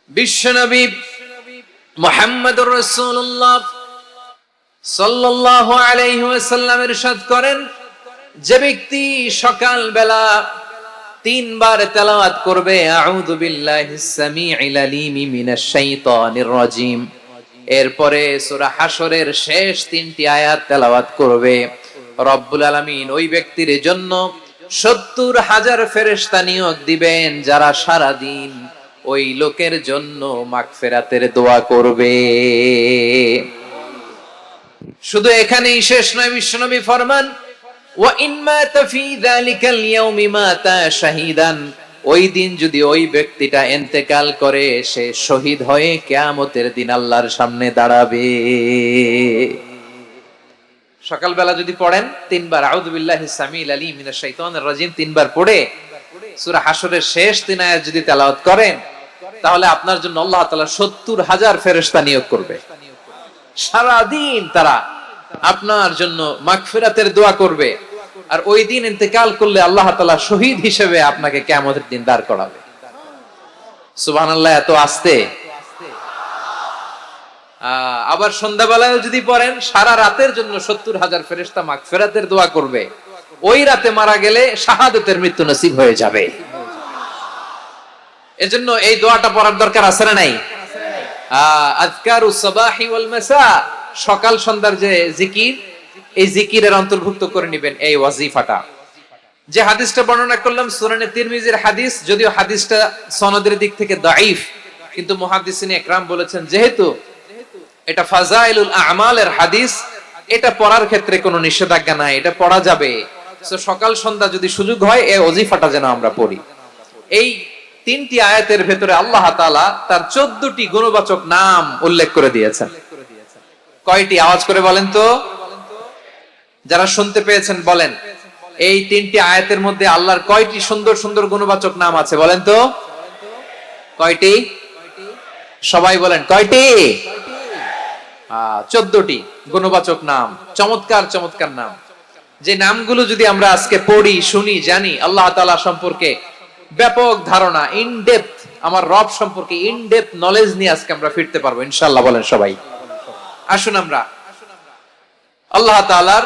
বিশ্বনবী মুহাম্মদুর রাসূলুল্লাহ সাল্লাল্লাহু আলাইহি ওয়াসাল্লাম ইরশাদ করেন, যে ব্যক্তি সকাল বেলা 3 বার তেলাওয়াত করবে আউযু বিল্লাহিস সামিউল আলিম মিনাশ শাইতানির রাজিম, এরপরে সূরা হাশরের শেষ 3টি আয়াত তেলাওয়াত করবে, রব্বুল আলামিন ওই ব্যক্তির জন্য 70,000 ফেরেশতা নিয়োগ দিবেন যারা সারা দিন ওই লোকের জন্য মাগফিরাতের দোয়া করবে। শুধু এখানেই শেষ নয়, বিশ্বনবী ফরমান ওয়া ইন মাতা ফি যালিকাল ইয়াউমি মাতা শাহীদান, ওই দিন যদি ওই ব্যক্তিটা ইন্তেকাল করে সে শহীদ হয়ে কিয়ামতের দিন আল্লাহর সামনে দাঁড়াবে। সকালবেলা যদি পড়েন 3 বার আউযু বিল্লাহিস সামিউল আলিম মিনাশ শাইতানির রাজিম 3 বার পড়ে সূরা হাশরের শেষ 3 আয়াত যদি তেলাওয়াত করেন, তাহলে আপনার জন্য আল্লাহ তাআলা 70,000 ফেরেশতা নিয়োগ করবে। সারা দিন তারা আপনার জন্য মাগফিরাতের দোয়া করবে, আর ওই দিন ইন্তেকাল করলে আল্লাহ তাআলা শহীদ হিসেবে আপনাকে কিয়ামতের দিন দাঁড় করাবে। সুবহানাল্লাহ, এত আস্তে। আবার সন্ধ্যাবেলায় যদি পড়েন, সারা রাতের জন্য 70,000 ফেরেশতা মাগফিরাতের দোয়া করবে। ওই রাতে মারা গেলে শাহাদাতের মৃত্যু নসিব হয়ে যাবে। এজন্য এই দোয়াটা পড়ার দরকার আছে না নাই? আযকারুস সাবাহি ওয়াল মাসা, সকাল সন্ধ্যার যে জিকির, এই জিকিরের অন্তর্ভুক্ত করে নেবেন এই ওয়াজিফাটা। যে হাদিসটা বর্ণনা করলাম সুনানে তিরমিজির হাদিস, যদিও হাদিসটা সনদের দিক থেকে দাঈফ, কিন্তু মুহাদ্দিসিন ইকরাম বলেছেন যেহেতু এটা ফাজাইলুল আমালের হাদিস, এটা পড়ার ক্ষেত্রে কোনো নিষেধাজ্ঞা নাই, এটা পড়া যাবে। সো সকাল সন্ধ্যা যদি সুযোগ হয় এই ওয়াজিফাটা যেন আমরা পড়ি। এই 3টি আয়াতের ভেতরে আল্লাহ তাআলা তার 14টি গুণবাচক নাম উল্লেখ করে দিয়েছেন। কয়টি? আওয়াজ করে বলেন তো, যারা শুনতে পেয়েছেন বলেন। এই 3টি আয়াতের মধ্যে আল্লাহর কয়টি সুন্দর সুন্দর গুণবাচক নাম আছে বলেন তো? কয়টি? সবাই বলেন কয়টি? 14টি গুণবাচক নাম, চমৎকার চমৎকার নাম। যে নামগুলো যদি আমরা আজকে পড়ি, শুনি, জানি, আল্লাহ তাআলা সম্পর্কে ব্যাপক ধারণা, ইন ডেপথ, আমার রব সম্পর্কে ইন ডেপথ নলেজ নিয়ে আজকে আমরা ফিরতে পারবো ইনশাআল্লাহ। বলেন সবাই। আসুন আমরা আল্লাহ তাআলার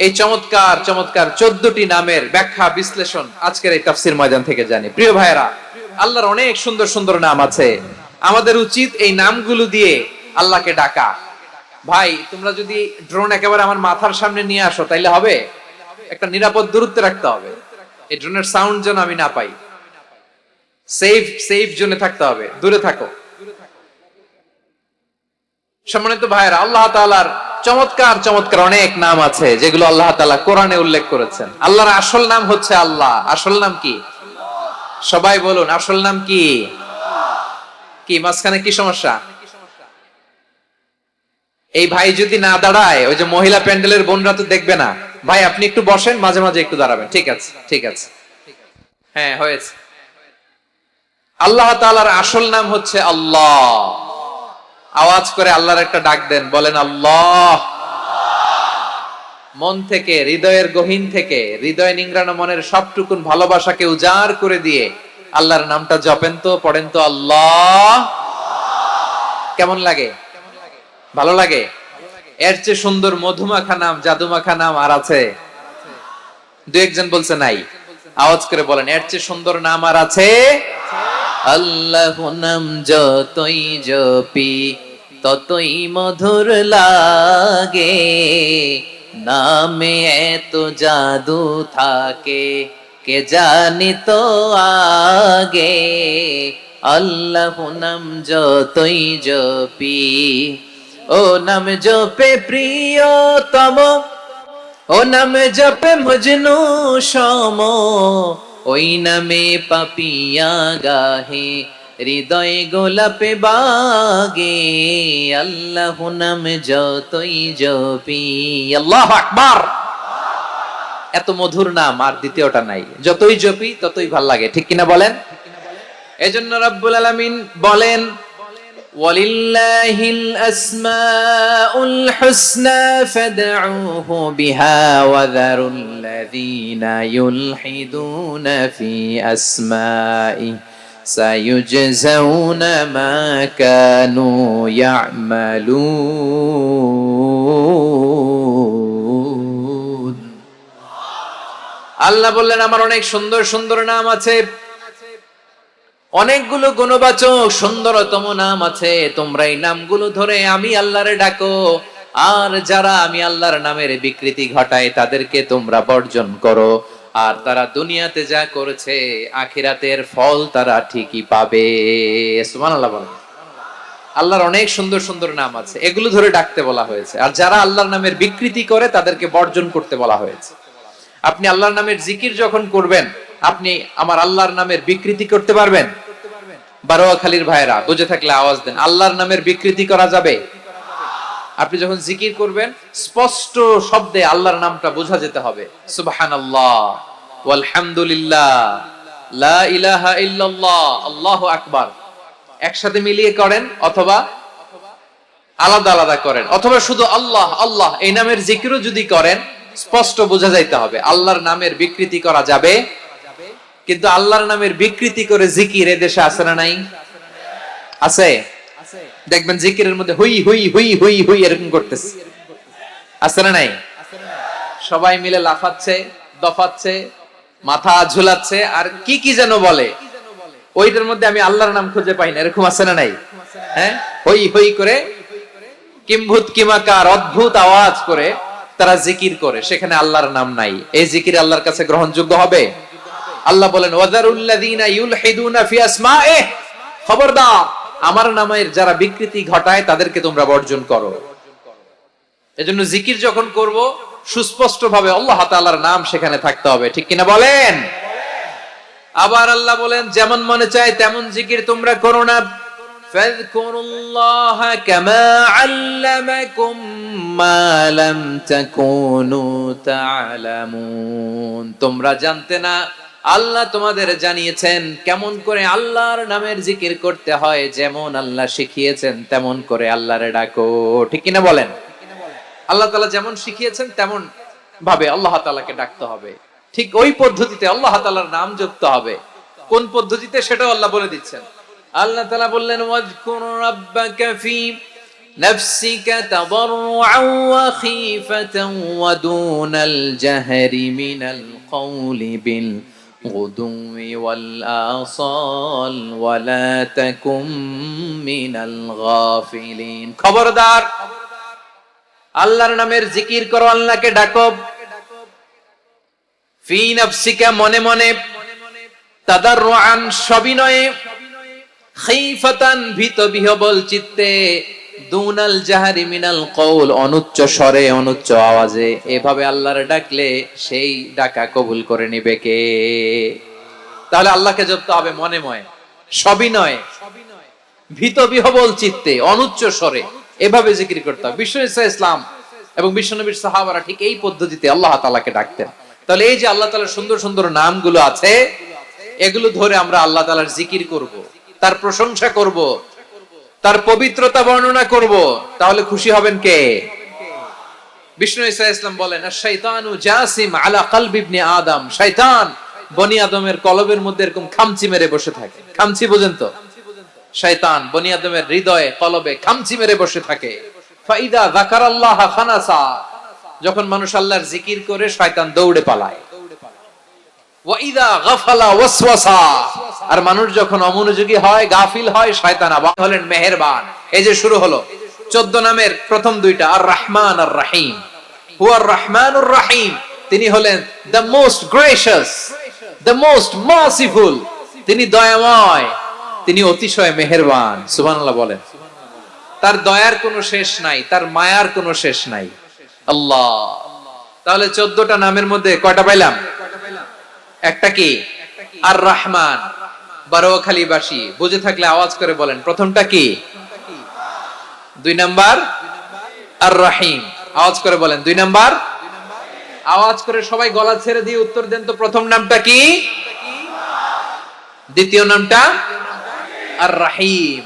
এই চমৎকার চমৎকার 14টি নামের ব্যাখ্যা বিশ্লেষণ আজকের এই তাফসীর ময়দান থেকে জানি। প্রিয় ভাইরা, আল্লাহর অনেক সুন্দর সুন্দর নাম আছে। আমাদের উচিত এই নামগুলো দিয়ে আল্লাহকে ডাকা। ভাই, তোমরা যদি ড্রোন একেবারে আমার মাথার সামনে নিয়ে আসো তাইলে হবে? একটা নিরাপদ দূরত্বে রাখতে হবে, এই ড্রোনের সাউন্ড যেন আমি না পাই। সেফ জোনে থাকতে হবে, দূরে থাকো। সম্মানিত ভাইরা, আল্লাহ তাআলার চমৎকার চমৎকার অনেক নাম আছে যেগুলো আল্লাহ তাআলা কোরআনে উল্লেখ করেছেন। আল্লাহর আসল নাম হচ্ছে আল্লাহ। আসল নাম কি? সবাই বলুন, আসল নাম কি? কি মাঝখানে কি সমস্যা? এই ভাই যদি না দাঁড়ায়, ওই যে মহিলা প্যান্ডেলের বোনরা তো দেখবে না। ভাই আপনি একটু বসেন, মাঝে মাঝে একটু দাঁড়াবেন। ঠিক আছে, ঠিক আছে, হ্যাঁ হয়েছে। আল্লাহ তাআলার আসল নাম হচ্ছে আল্লাহ। আওয়াজ করে আল্লাহর একটা ডাক দেন, বলেন আল্লাহ। মন থেকে, হৃদয়ের গহীন থেকে, হৃদয় নিংড়ানো মনের সবটুকুন ভালোবাসাকে উজাড় করে দিয়ে আল্লাহর নামটা জপেন তো, পড়েন তো আল্লাহ। কেমন লাগে? ভালো লাগে? এর চেয়ে সুন্দর মধুমাখা নাম, জাদুমাখা নাম আর আছে? দু একজন বলছে নাই। আওয়াজ করে বলেন, এর চেয়ে সুন্দর নাম আর আছে? আল্লাহ নাম যতই জপি ততই মধুর লাগে, নামে এত জাদু থাকে কে জানি তো আগে। আল্লাহ নাম যতই জপি, ও নাম জপে প্রিয়তম, ও নাম জপে মজনু সম, ওই নামে পাপিয়া গাহে হৃদয়ে গোলাপে বাগে। আল্লাহ নাম যতই জপি। আল্লাহু আকবার। এত মধুর নাম আর দ্বিতীয়টা নাই। যতই জপি ততই ভাল লাগে, ঠিক কিনা বলেন? এজন্য রব্বুল আলামিন বলেন, ওয়ালিল্লাহিল আসমাউল হুসনা ফাদউহু বিহা ওয়া যারুল্লাযীনা ইউলহিদুনা ফি আসমাই সায়ুজজাউনা মা কানু ইয়ামালুন। আল্লাহ বললেন আমার অনেক সুন্দর সুন্দর নাম আছে, অনেকগুলো গুণবাচক সুন্দরতম নাম আছে, তোমরা এই নামগুলো ধরে আমি আল্লাহরে ডাকো, আর যারা আমি আল্লাহর নামের বিকৃতি ঘটায় তাদেরকে তোমরা বর্জন করো, আর তারা দুনিয়াতে যা করেছে আখিরাতের ফল তারা ঠিকই পাবে। সুবহানাল্লাহ বলেন। আল্লাহর অনেক সুন্দর সুন্দর নাম আছে, এগুলো ধরে ডাকতে বলা হয়েছে, আর যারা আল্লাহর নামের বিকৃতি করে তাদেরকে বর্জন করতে বলা হয়েছে। আপনি আল্লাহর নামের জিকির যখন করবেন, আপনি আমার আল্লাহর নামের বিকৃতি করতে পারবেন? বারোয়াখালীর ভাইরা বুঝে থাকলে আওয়াজ দেন, আল্লাহর নামের বিকৃতি করা যাবে? আপনি যখন জিকির করবেন স্পষ্ট শব্দে আল্লাহর নামটা বোঝা যেতে হবে। সুবহানাল্লাহ, ওয়ালহামদুলিল্লাহ, লা ইলাহা ইল্লাল্লাহ, আল্লাহু আকবার একসাথে মিলিয়ে করেন, অথবা আলাদা আলাদা করেন, অথবা শুধু আল্লাহ আল্লাহ এই নামের জিকিরও যদি করেন স্পষ্ট বোঝা যাইতে হবে। আল্লাহর নামের বিকৃতি করা যাবে, কিন্তু আল্লাহর নামের বিকৃতি করে জিকির এদেশে আছে না নাই? আছে। দেখবেন জিকিরের মধ্যে হুই হুই হুই হুই হুই এরকম করতেছে, আছে না নাই? সবাই মিলে লাফাচ্ছে, দফাচ্ছে, মাথা ঝুলাচ্ছে, আর কি কি যেন বলে, ওইটার মধ্যে আমি আল্লাহর নাম খুঁজে পাই না, এরকম আছে না নাই? হ্যাঁ, হই হই করে কিম্ভূত কিমাকার অদ্ভুত আওয়াজ করে তারা জিকির করে, সেখানে আল্লাহর নাম নাই। এই জিকির আল্লাহর কাছে গ্রহণযোগ্য হবে? আল্লাহ বলেন ওয়াযারুল্লাযীনা ইউলহিদুনা ফি আসমাইহি, খবরদার আমার নামের যারা বিকৃতি ঘটায় তাদেরকে তোমরা বর্জন করো। এজন্য জিকির যখন করব সুস্পষ্ট ভাবে আল্লাহ তাআলার নাম সেখানে থাকতে হবে, ঠিক কিনা বলেন? আবার আল্লাহ বলেন যেমন মনে চায় তেমন জিকির তোমরা করো না। ফাযকুরুল্লাহা কামা আল্লামাকুম মা লাম তাকুনু তা'লামুন, তোমরা জানতে না, আল্লাহ তোমাদের জানিয়েছেন কেমন করে আল্লাহর নামের জিকির করতে হয়, যেমন আল্লাহ শিখিয়েছেন তেমন করে আল্লাহরে ডাকো, ঠিক কিনা বলেন? আল্লাহ তাআলা যেমন শিখিয়েছেন তেমন ভাবে আল্লাহ তাআলাকে ডাকতে হবে, ঠিক ওই পদ্ধতিতে আল্লাহ তাআলার নাম জপতে হবে। কোন পদ্ধতিতে সেটাও আল্লাহ বলে দিচ্ছেন। আল্লাহ তাআলা বললেন ওয়াযকুর রাব্বাকা ফি নাফসিকা তাদাররুআন ওয়া খীফাতান ওয়া দুনাল জাহরি মিনাল কওলি বিল গুদুওয়ি ওয়াল আসাল ওয়া লা তাকুম মিনাল গাফিলিন। খবরদার আল্লাহর নামের জিকির করো, আল্লাহকে ডাকো। ফি নাফসিকা মনে মনে, তাদাররুআন সবিনয়ে, খীফাতান ভীত বিহবল চিত্তে, দুনাল জাহরি মিনাল কওল অনুচ্চ স্বরে অনুচ্চ আওয়াজে। এভাবে আল্লাহর ডাকলে সেই ডাকা কবুল করে নিবে কে? তাহলে আল্লাহকে জপতে হবে মনে মনে, সবিনয়ে, ভীত বিহবল চিত্তে, অনুচ্চ স্বরে, এভাবে জিকির করতে হবে। বিশ্বনবী ইসলাম এবং বিশ্বনবীর সাহাবারা ঠিক এই পদ্ধতিতে আল্লাহ তাআলাকে ডাকতেন। তাহলে এই যে আল্লাহ তাআলার সুন্দর সুন্দর নামগুলো আছে, এগুলো ধরে আমরা আল্লাহ তাআলার জিকির করব, তার প্রশংসা করব, তার পবিত্রতা বর্ণনা করব, তাহলে খুশি হবেন কে? বিষ্ণু ঈসা ইসলাম বলেন আশ-শাইতানু জাসিম আলা কলবি ইবনে আদম, শয়তান বনি আদমের কলবের মধ্যে এরকম খামচি মেরে বসে থাকে। খামচি বুঝেন তো? শয়তান বনি আদমের হৃদয়ে কলবে খামচি মেরে বসে থাকে। ফাইদা যাকারাল্লাহ খানাসা, যখন মানুষ আল্লাহর জিকির করে শয়তান দৌড়ে পালায়। ওয়াইদা গাফালা ওয়াসওয়াসা, আর মানুষ যখন অমনোযোগী হয়, গাফিল হয়, শয়তান আবার হলেন মেহেরবান। এই যে শুরু হলো 14 নামের প্রথম দুইটা, আর রহমান আর রহিম। হুয়ার রহমানুর রহিম, তিনি হলেন the most gracious, the most merciful, তিনি দয়াময়, তিনি অতিশয় মেহেরবান। সুবহানাল্লাহ বলেন। তার দয়ার কোনো শেষ নাই, তার মায়ার কোনো শেষ নাই আল্লাহ। তাহলে 14টা নামের মধ্যে কয়টা পাইলাম? একটা কি? আর রহমান। বারোয়াখালীবাসী বুঝে থাকলে আওয়াজ করে বলেন প্রথমটা কি? 2 নাম্বার আর রহিম। আওয়াজ করে বলেন 2 নাম্বার। আওয়াজ করে সবাই গলা ছেড়ে দিয়ে উত্তর দেন তো, প্রথম নামটা কি? দ্বিতীয় নামটা আর রহিম।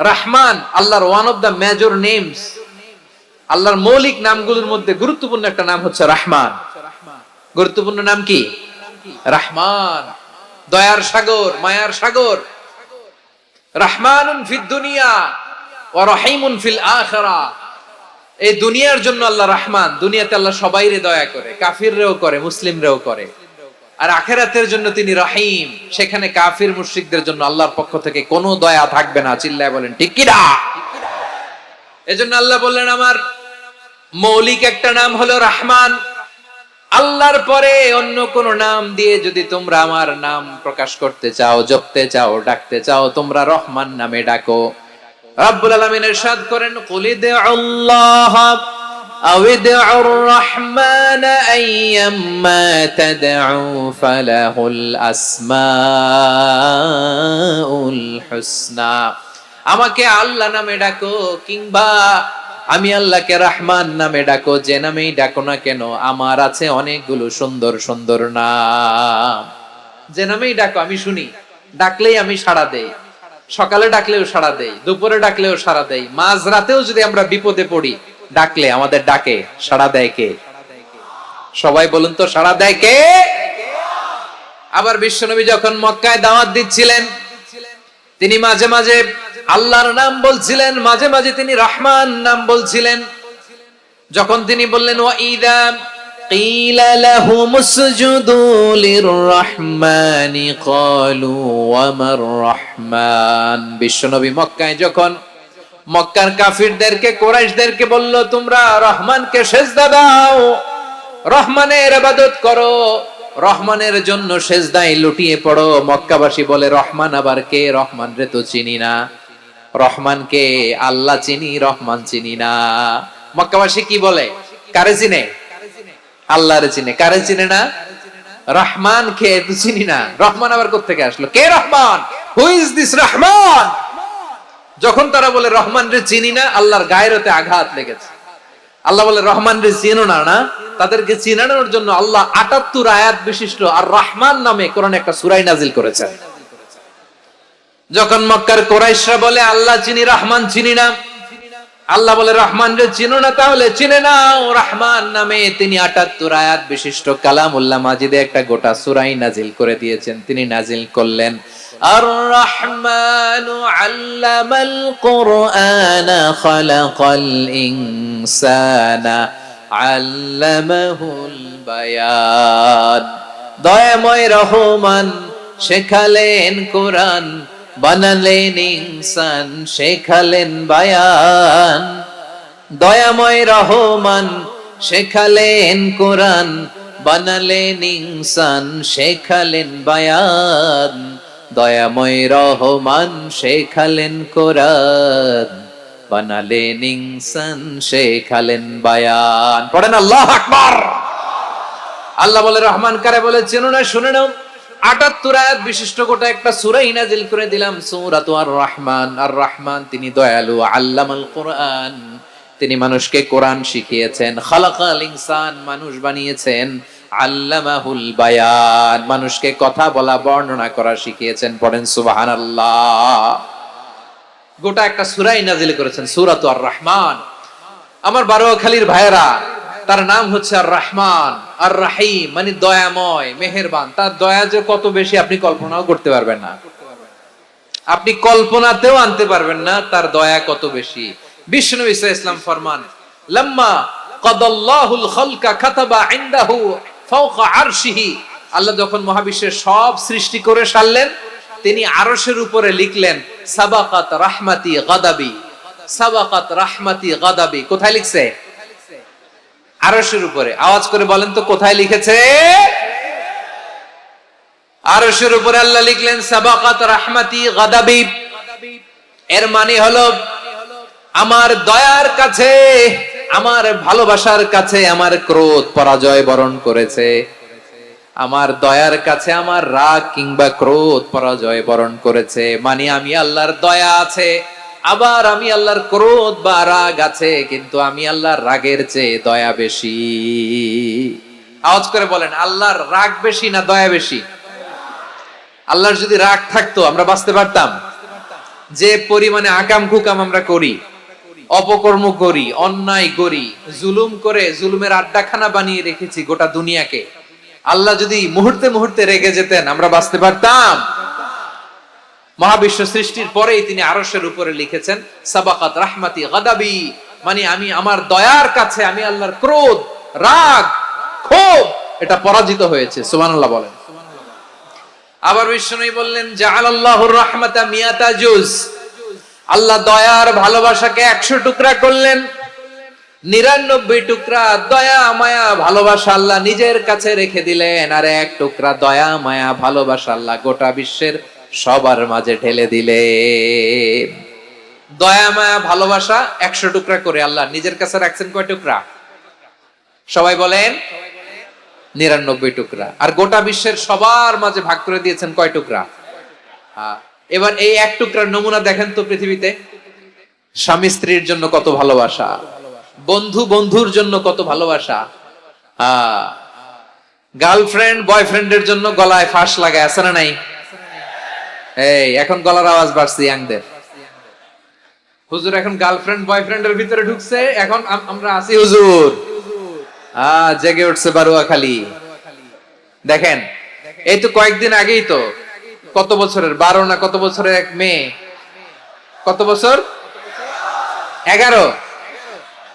রহমান আল্লাহর one of the major names, আল্লাহর মৌলিক নামগুলোর মধ্যে গুরুত্বপূর্ণ একটা নাম হচ্ছে রহমান। গুরুত্বপূর্ণ নাম কি? রহমান। দয়ার সাগর, মায়ার সাগর, রাহমানুন ফিদ দুনিয়া ওয়া রহিমুন ফিল আখিরা। এই দুনিয়ার জন্য আল্লাহ রহমান, দুনিয়াতে আল্লাহ সবাইরে দয়া করে, কাফিররেও করে, মুসলিমরেও করে। আর আখিরাতের জন্য তিনি রহিম, সেখানে কাফির মুশরিকদের জন্য আল্লাহর পক্ষ থেকে কোনো দয়া থাকবে না। চিল্লায় বলেন ঠিক কি না? এজন্য আল্লাহ বললেন আমার মৌলিক একটা নাম হলো রহমান। আল্লাহর পরে অন্য কোন নাম দিয়ে যদি তোমরা আমার নাম প্রকাশ করতে চাও, জপতে চাও, ডাকতে চাও, তোমরা রহমান নামে ডাকো। রব্বুল আলামিন ইরশাদ করেন কুলিদুল্লাহ আও ইদউর রহমান আইয়াম্মা তাদউ ফালাহুল আসমাউল হুসনা। আমাকে আল্লাহ নামে ডাকো কিংবা আমি আল্লাহকে রহমান নামে ডাকো, যে নামেই ডাকো না কেন আমার আছে অনেকগুলো সুন্দর সুন্দর নাম। যে নামেই ডাকো আমি শুনি, ডাকলেই আমি সাড়া দেই। সকালে ডাকলেও সাড়া দেই, দুপুরে ডাকলেও সাড়া দেই, মাঝরাতেও যদি আমরা বিপদে পড়ি ডাকলে আমাদের ডাকে সাড়া দেয় কে? সবাই বলুন তো, সাড়া দেয় কে? আবার বিশ্বনবী যখন মক্কায় দাওয়াত দিচ্ছিলেন তিনি মাঝে মাঝে আল্লাহর নাম বলছিলেন, মাঝে মাঝে তিনি রহমান নাম বলছিলেন। যখন তিনি বললেন ওয়াইদা কিলা লাহুম উসজুদু লিররহমানি ক্বালু ওয়ামার রহমান। বিশ্বনবী মক্কায় যখন মক্কার কাফিরদেরকে, কুরাইশদেরকে বলল তোমরা রহমানকে সিজদা দাও, রহমানের ইবাদত করো, রহমানের জন্য সিজদায় লুটিয়ে পড়ো, মক্কাবাসী বলে রহমান আবার কে? রহমান রে তো চিনি না। রহমানকে আল্লাহ চিনি, রহমান চিনি না। মক্কাবাসী কি বলে? কারে চিনে? আল্লাহরে চিনে। কারে চিনে না? রহমান কে তো চিনি না। রহমান আবার কোত্থেকে আসলো? কে Rahman? Who is this Rahman? যখন তারা বলে রহমান রে চিনি না, আল্লাহর গায়রতে আঘাত লেগেছে। আল্লাহ বলে রহমান রে চিনো না, না? তাদেরকে চিনানোর জন্য আল্লাহ ৭৮ আয়াত বিশিষ্ট আর রহমান নামে কোরআনে একটা সূরা নাজিল করেছেন। যখন মক্কার কুরাইশরা বলে আল্লাহ চিনি, রহমান চিনি না, আল্লাহ বলে রহমান রে চিনো না, তাহলে চিনে নাও রহমান নামে। তিনি ৭৮ আয়াত বিশিষ্ট কালামুল্লাহ মাজিদে একটা গোটা সূরা নাজিল করে দিয়েছেন। তিনি নাজিল করলেন আর রহমানু আল্লামাল কুরআনা খালাকাল ইনসানা আল্লামাহুল বায়ান। দয়াময় রহমান শেখালেন কোরআন, বানালেন ইনসান, শেখালেন বায়ান। দয়াময় রহমান শেখালেন কোরআন, বানালেন ইনসান, শেখালেন বায়ান। দয়াময় রহমান শেখালেন কোরআন, বানালেন ইনসান, শেখালেন বায়ান। পড়েন আল্লাহু আকবার। আল্লাহ বলে রহমান কারে বলে চেনো না? শুনে নাও। ৭৮ আয়াত বিশিষ্ট গোটা একটা সূরা নাজিল করে দিলাম, সূরাতু আর রহমান। আর রহমান তিনি দয়ালু, আল্লামাল কোরআন, তিনি মানুষকে কোরআন শিখিয়েছেন। খালাকাল ইনসান, মানুষ বানিয়েছেন। আল্লামাহুল বায়ান, মানুষকে কথা বলা, বর্ণনা করা শিখিয়েছেন। পড়েন সুবহানাল্লাহ। গোটা একটা সূরা নাজিল করেছেন, সূরাতু আর রহমান। আমার বারোয়াখালীর ভাইয়েরা, তার নাম হচ্ছে আর রহমান আর রাহিম, মানে দয়াময়, মেহেরবান। তার দয়া যে কত বেশি আপনি কল্পনাও করতে পারবেন না, আপনি কল্পনাতেও আনতে পারবেন না তার দয়া কত বেশি। বিশ্বনবী সাল্লাল্লাহু আলাইহি ওয়াসাল্লাম ফরমান লাম্মা কাদাল্লাহুল খালকা কাতাবা ইনদাহু ফাওকা আরশিহি। আল্লাহ যখন মহাবিশ্বের সব সৃষ্টি করে সারলেন, তিনি আরশের উপরে লিখলেন সাবাকাত রাহমাতি গাদাবি, সাবাকাত রাহমাতি গাদাবি। কোথায় লিখছে? আরশের উপরে। আওয়াজ করে বলেন তো কোথায় লিখেছে? আরশের উপরে আল্লাহ লিখলেন সাবাকাত রাহমাতি গাদাবি। এর মানে হলো আমার দয়ার কাছে, আমার ভালোবাসার কাছে আমার ক্রোধ পরাজয় বরণ করেছে। আমার দয়ার কাছে আমার রাগ কিংবা ক্রোধ পরাজয় বরণ করেছে। মানে আমি আল্লাহর দয়া আছে, আবার আমি আল্লাহর ক্রোধ বা রাগ আছে, কিন্তু আমি আল্লাহর রাগের চেয়ে দয়া বেশি। আওয়াজ করে বলেন আল্লাহর রাগ বেশি না দয়া বেশি? আল্লাহর যদি রাগ থাকতো আমরা বাঁচতে পারতাম? যে পরিমাণে আকাম কুকাম আমরা করি, অপকর্ম করি, অন্যায় করি, জুলুম করে জুলুমের আড্ডাখানা বানিয়ে রেখেছি গোটা দুনিয়াকে, আল্লাহ যদি মুহূর্তে মুহূর্তে রেগে যেতেন আমরা বাঁচতে পারতাম? মহাবিশ্ব সৃষ্টির পরেই তিনি আরশের উপরে লিখেছেন সাবাকাত রাহমাতি গাদাবি, মানে আমি আমার দয়ার কাছে আমি আল্লাহর ক্রোধ, রাগ, ক্ষোভ এটা পরাজিত হয়েছে। সুবহানাল্লাহ বলেন। আবার বিষ্ণু বললেন জাআলাল্লাহুর রাহমাতা মিয়াতা জুজ, আল্লাহ দয়ার ভালোবাসাকে 100 টুকরা করলেন। 99 টুকরা দয়া মায়া ভালোবাসা আল্লাহ নিজের কাছে রেখে দিলেন, আর 1 টুকরা দয়া মায়া ভালোবাসা আল্লাহ গোটা বিশ্বের সবার মাঝে ঢেলে দিলেন। দয়া মায়া ভালোবাসা 100 টুকরা করে আল্লাহ নিজের কাছে রাখছেন কয় টুকরা? সবাই বলেন 99 টুকরা। আর গোটা বিশ্বের সবার মাঝে ভাগ করে দিয়েছেন কয় টুকরা? এবার এই 1 টুকরার নমুনা দেখেন তো পৃথিবীতে। স্বামী স্ত্রীর জন্য কত ভালোবাসা, বন্ধু বন্ধুর জন্য কত ভালোবাসা, গার্লফ্রেন্ড বয়ফ্রেন্ডের জন্য গলায় ফাঁস লাগায় আছে না নাই? এই এখন গলার আওয়াজ বাড়ছে ইয়াংদের। হুজুর এখন গার্লফ্রেন্ড বয়ফ্রেন্ডের ভিতরে ঢুকছে, এখন আমরা আছি হুজুর। জেগে উঠছে বারুয়াখালী। দেখেন এই তো কয়েকদিন আগেই তো, কত বছরের 12 না কত বছরের এক মেয়ে, কত বছর 11,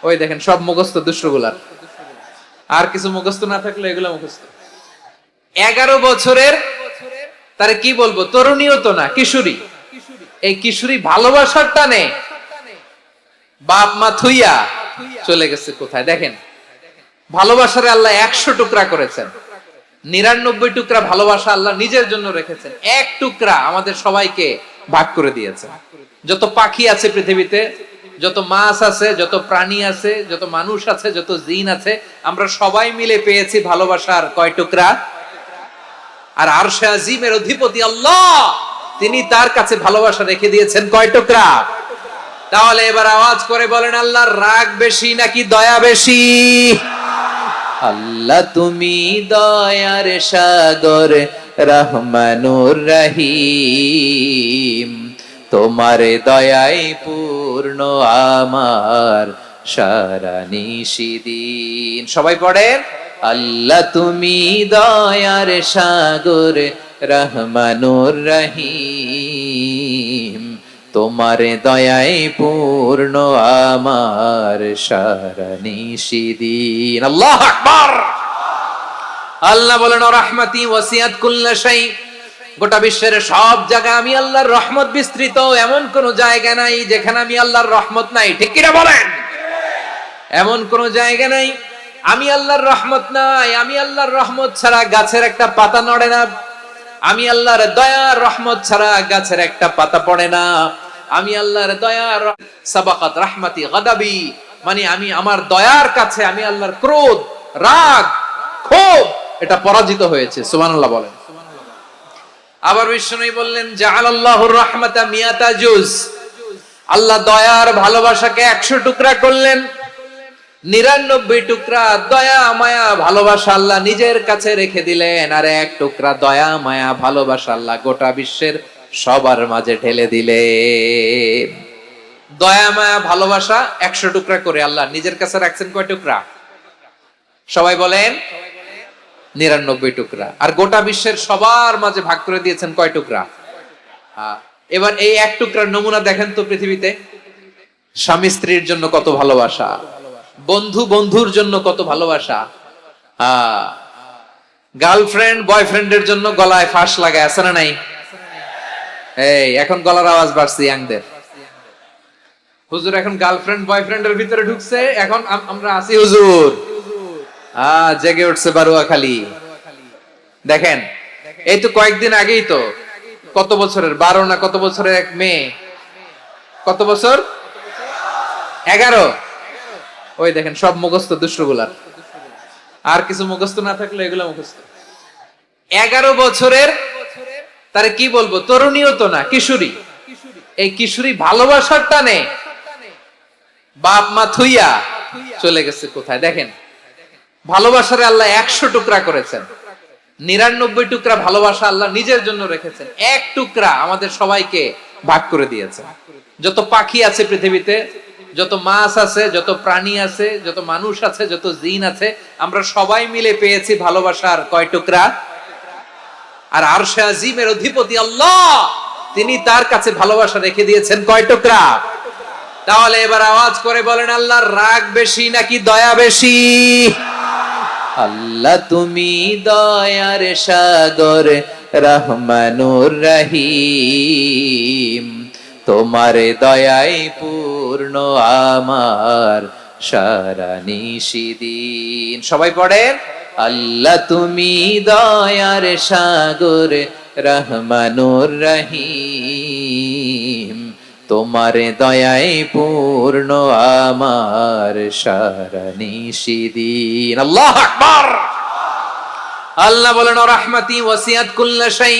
ওই দেখেন সব মুখস্থ দুষ্টগুলার, আর কিছু মুখস্থ না থাকলে এগুলো মুখস্থ। 11 বছরের, তারে কি বলবো, তরুণীও তো না, কিশোরী। এই কিশোরী ভালোবাসার টানে বাপ মা থুইয়া চলে গেছে কোথায়? দেখেন ভালোবাসারে আল্লাহ 100 টুকরা করেছেন, 99 টুকরা ভালোবাসা আল্লাহ নিজের জন্য রেখেছেন, 1 টুকরা আমাদের সবাইকে ভাগ করে দিয়েছেন। যত পাখি আছে পৃথিবীতে, যত মাছ আছে, যত প্রাণী আছে, যত মানুষ আছে, যত জিন আছে, আমরা সবাই মিলে পেয়েছি ভালোবাসার কয় টুকরা? আর আরশে আজিমের অধিপতি আল্লাহ, তিনি তার কাছে ভালোবাসা রেখে দিয়েছেন কয় টুকরা? তাহলে এবার আওয়াজ করে বলেন, আল্লাহর রাগ বেশি নাকি দয়া বেশি? আল্লাহ তুমি দয়ার সাগর রহমানুর রহিম, তোমার দয়ায় পূর্ণ আমার সারা নিশিদিন। সবাই পড়েন, আল্লাহ তুমি দয়ার সাগর রহমানুর রহিম, তোমার দয়ায় পূর্ণ আমার সারা নিশিদিন। আল্লাহু আকবার। আল্লাহ বলেন রাহমাতি ওয়াসিআত কুল্লা শাই, গোটা বিশ্বের সব জায়গা আমি আল্লাহর রহমত বিস্তৃত, এমন কোন জায়গা নাই যেখানে আমি আল্লাহর রহমত নাই। ঠিক কিনা বলেন? এমন কোন জায়গা নাই আমি আল্লাহর রহমত নাই। আমি আল্লাহর রহমত ছাড়া গাছের একটা পাতা নড়ে না, আমি আল্লাহর দয়ার রহমত ছাড়া গাছের একটা পাতা পড়ে না। আমি আল্লাহর দয়ার সাবাকাত রাহমাতি গাদাবি, মানে আমি আমার দয়ার কাছে আমি আল্লাহর ক্রোধ, রাগ, ক্ষোভ এটা পরাজিত হয়েছে। সুবহানাল্লাহ বলেন। আবার বিষ্ণু বললেন জাআলাল্লাহুর রাহমাতা মিয়াতা জুজ, আল্লাহ দয়ার ভালোবাসাকে 100 টুকরা করলেন। 99 টুকরা দয়া মায়া ভালোবাসা আল্লাহ নিজের কাছে রেখে দিলেন, আর 1 টুকরা দয়া মায়া ভালোবাসা আল্লাহ গোটা বিশ্বের সবার মাঝে ঢেলে দিলেন। দয়া মায়া ভালোবাসা 100 টুকরা করে আল্লাহ নিজের কাছে রাখছেন কয় টুকরা? সবাই বলেন 99 টুকরা। আর গোটা বিশ্বের সবার মাঝে ভাগ করে দিয়েছেন কয় টুকরা? এবার এই 1 টুকরার নমুনা দেখেন তো পৃথিবীতে। স্বামী স্ত্রীর জন্য কত ভালোবাসা, বন্ধু বন্ধুর জন্য কত ভালোবাসা, গার্লফ্রেন্ড বয়ফ্রেন্ডের জন্য গলায় ফাঁস লাগায় আছে না নাই? এই এখন গলার আওয়াজ বাড়ছে ইয়াংদের। হুজুর এখন গার্লফ্রেন্ড বয়ফ্রেন্ডের ভিতরে ঢুকছে, এখন আমরা আছি হুজুর। জেগে উঠছে বারুয়াখালী। দেখেন এই তো কয়েকদিন আগেই তো, কত বছরের 12 না কত বছরের এক মেয়ে, কত বছর 11, ওই দেখেন সব মুখস্থ দুষ্টগুলার, আর কিছু মুখস্থ না থাকলে এগুলো মুখস্থ। 11 বছরের, তারে কি বলবো, তরুণীও তো না, কিশোরী। এই কিশোরী ভালোবাসার টানে বাপ মা থুইয়া চলে গেছে কোথায়? দেখেন ভালোবাসারে আল্লাহ 100 টুকরা করেছেন, 99 টুকরা ভালোবাসা আল্লাহ নিজের জন্য রেখেছেন, 1 টুকরা আমাদের সবাইকে ভাগ করে দিয়েছেন। যত পাখি আছে পৃথিবীতে, যত মাছ আছে, যত প্রাণী আছে, যত মানুষ আছে, যত জিন আছে, আমরা সবাই মিলে পেয়েছি ভালোবাসার কয় টুকরা? আর আরশে আজিমের অধিপতি আল্লাহ, তিনি তার কাছে ভালোবাসা রেখে দিয়েছেন কয় টুকরা? তাহলে এবার আওয়াজ করে বলেন, আল্লাহর রাগ বেশি নাকি দয়া বেশি? আল্লাহ তুমি দয়ার সাগর, রহমানুর রহিম, তোমার দয়ায় পূর্ণ আমার সারা নিশিদিন। সবাই পড়েন, আল্লাহ তুমি দয়ার সাগর, রহমানুর রহিম, তোমার দয়ায় পূর্ণ আমার সারা নিশিদিন। আল্লাহু আকবার। আল্লাহ বলেন, রাহমাতি ওয়াসিআত কুল্লা শাই,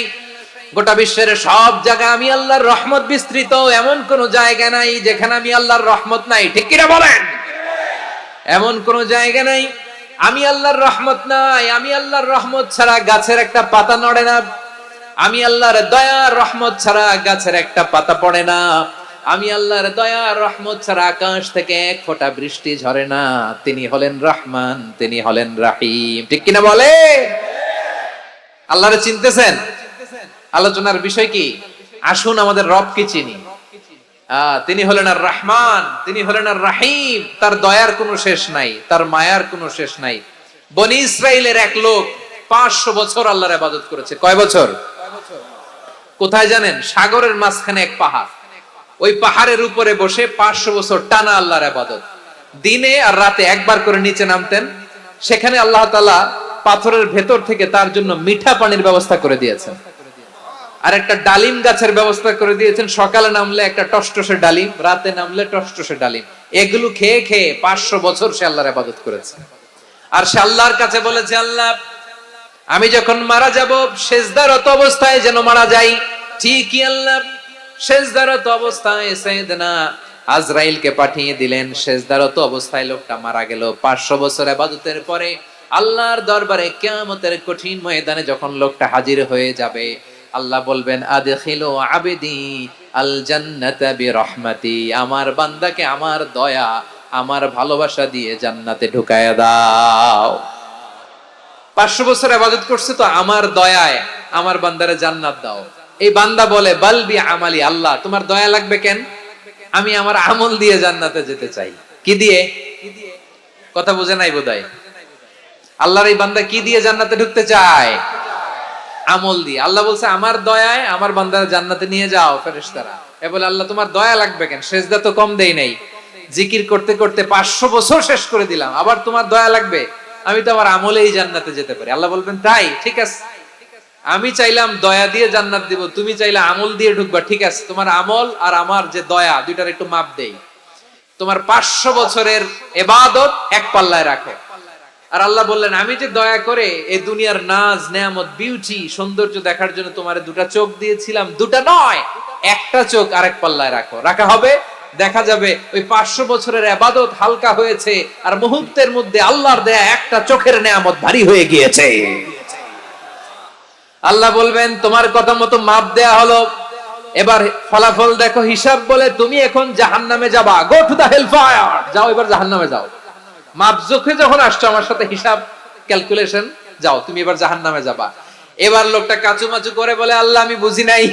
গোটা বিশ্বের সব জায়গায় আমি আল্লাহর রহমত বিস্তৃত, এমন কোন জায়গা নাই যেখানে আমি আল্লাহর রহমত নাই। ঠিক কিনা বলেন? এমন কোন জায়গা নাই আমি আল্লাহর রহমত নাই। আমি আল্লাহর রহমত ছাড়া গাছের একটা পাতা নড়ে না। আমি আল্লাহর দয়া রহমত ছাড়া গাছের একটা পাতা পড়ে না। আমি আল্লাহর দয়া রহমত ছাড়া আকাশ থেকে এক ফোঁটা বৃষ্টি ঝরে না। তিনি হলেন রহমান, তিনি হলেন রাহিম। ঠিক কিনা বলে? আল্লাহরে চিনতেছেন? আলোচনার বিষয় কি? আসুন আমাদের রবকে চিনি। তিনি হলেন আর রহমান, তিনি হলেন আর রাহিম। তার দয়ার কোনো শেষ নাই, তার মায়ার কোনো শেষ নাই। বনি ইসরাইলের এক লোক 500 বছর আল্লাহর ইবাদত করেছে। কয় বছর? কোথায় জানেন? সাগরের মাঝখানে এক পাহাড়। ওই পাহাড়ের উপরে বসে 500 বছর টানা আল্লাহর ইবাদত। দিনে আর রাতে একবার করে নিচে নামতেন। সেখানে আল্লাহ তাআলা পাথরের ভেতর থেকে তার জন্য মিঠা পানির ব্যবস্থা করে দিয়েছেন, আর একটা ডালিম গাছের ব্যবস্থা করে দিয়েছেন। সকালে নামলে একটা টসটসে ডালিম, রাতে নামলে টসটসে ডালিম। এগুলো খেয়ে খেয়ে 500 বছর সে আল্লাহর ইবাদত করেছে। আর সে আল্লাহর কাছে বলেছে, আল্লাহ আমি যখন মারা যাব সেজদারত অবস্থায় যেন মারা যাই। ঠিকই আল্লাহ সেজদারত অবস্থায় সাইয়েদনা আজরাইলকে পাঠিয়ে দিলেন। সেজদারত অবস্থায় লোকটা মারা গেল। 500 বছর ইবাদতের পরে আল্লাহর দরবারে কিয়ামতের কঠিন ময়দানে যখন লোকটা হাজির হয়ে যাবে, আল্লাহ বলবেন, আদখিলু আবদি আল জান্নাতা বিরহমাতি, আমার বান্দাকে আমার দয়া, আমার ভালোবাসা দিয়ে জান্নাতে ঢুকায়া দাও। 500 বছর ইবাদত করছে তো আমার দয়ায় আমার বান্দারে জান্নাত দাও। এই বান্দা বলে, বালবি আমালি, আল্লাহ তোমার দয়া লাগবে কেন? আমি আমার আমল দিয়ে জান্নাতে যেতে চাই। কি দিয়ে? কথা বুঝে নাই বোধহয়। আল্লাহর এই বান্দা কি দিয়ে জান্নাতে ঢুকতে চায়? আমল দিয়ে। আল্লাহ বলছে, আমার দয়ায় আমার বান্দারে জান্নাতে নিয়ে যাও ফেরেশতারা। এ বলে, আল্লাহ তোমার দয়া লাগবে কেন? সেজদা তো কম দেই নাই, জিকির করতে করতে 500 বছর শেষ করে দিলাম, আবার তোমার দয়া লাগবে? আমি তো আমার আমলেই জান্নাতে যেতে পারি। আল্লাহ বলবেন, তাই ঠিক আছে, আমি চাইলাম দয়া দিয়ে জান্নাত দিব, তুমি চাইলে আমল দিয়ে ঢুকবা। ঠিক আছে, তোমার আমল আর আমার যে দয়া, দুইটার একটু মাপ দেই। তোমার 500 বছরের ইবাদত এক পাল্লায় রাখো। আর আল্লাহ বললেন, আমি যে দয়া করে এই দুনিয়ার নাজ নেয়ামত বিউটি সৌন্দর্য দেখার জন্য তোমারে দুটা চোখ দিয়েছিলাম, দুটা নয় একটা চোখ আরেক পাল্লায় রাখো। রাখা হবে, দেখা যাবে ওই 500 বছরের ইবাদত হালকা হয়েছে, আর মুহূর্তের মধ্যে আল্লাহর দেয়া একটা চোখের নেয়ামত ভারী হয়ে গিয়েছে। আল্লাহ বলবেন, তোমার কথা মতো মাপ দেয়া হলো, এবার ফলাফল দেখো, হিসাব বলে তুমি এখন জাহান্নামে যাবা। Go to the hell fire, যাও এবার জাহান্নামে যাও। মাপ জোখে যখন আসছো আমার সাথে হিসাব ক্যালকুলেশন, যাও তুমি এবার জাহান্নামে যাবা। এবার লোকটা কাচুমাচু করে বলে, আল্লাহ আমি বুঝি নাই,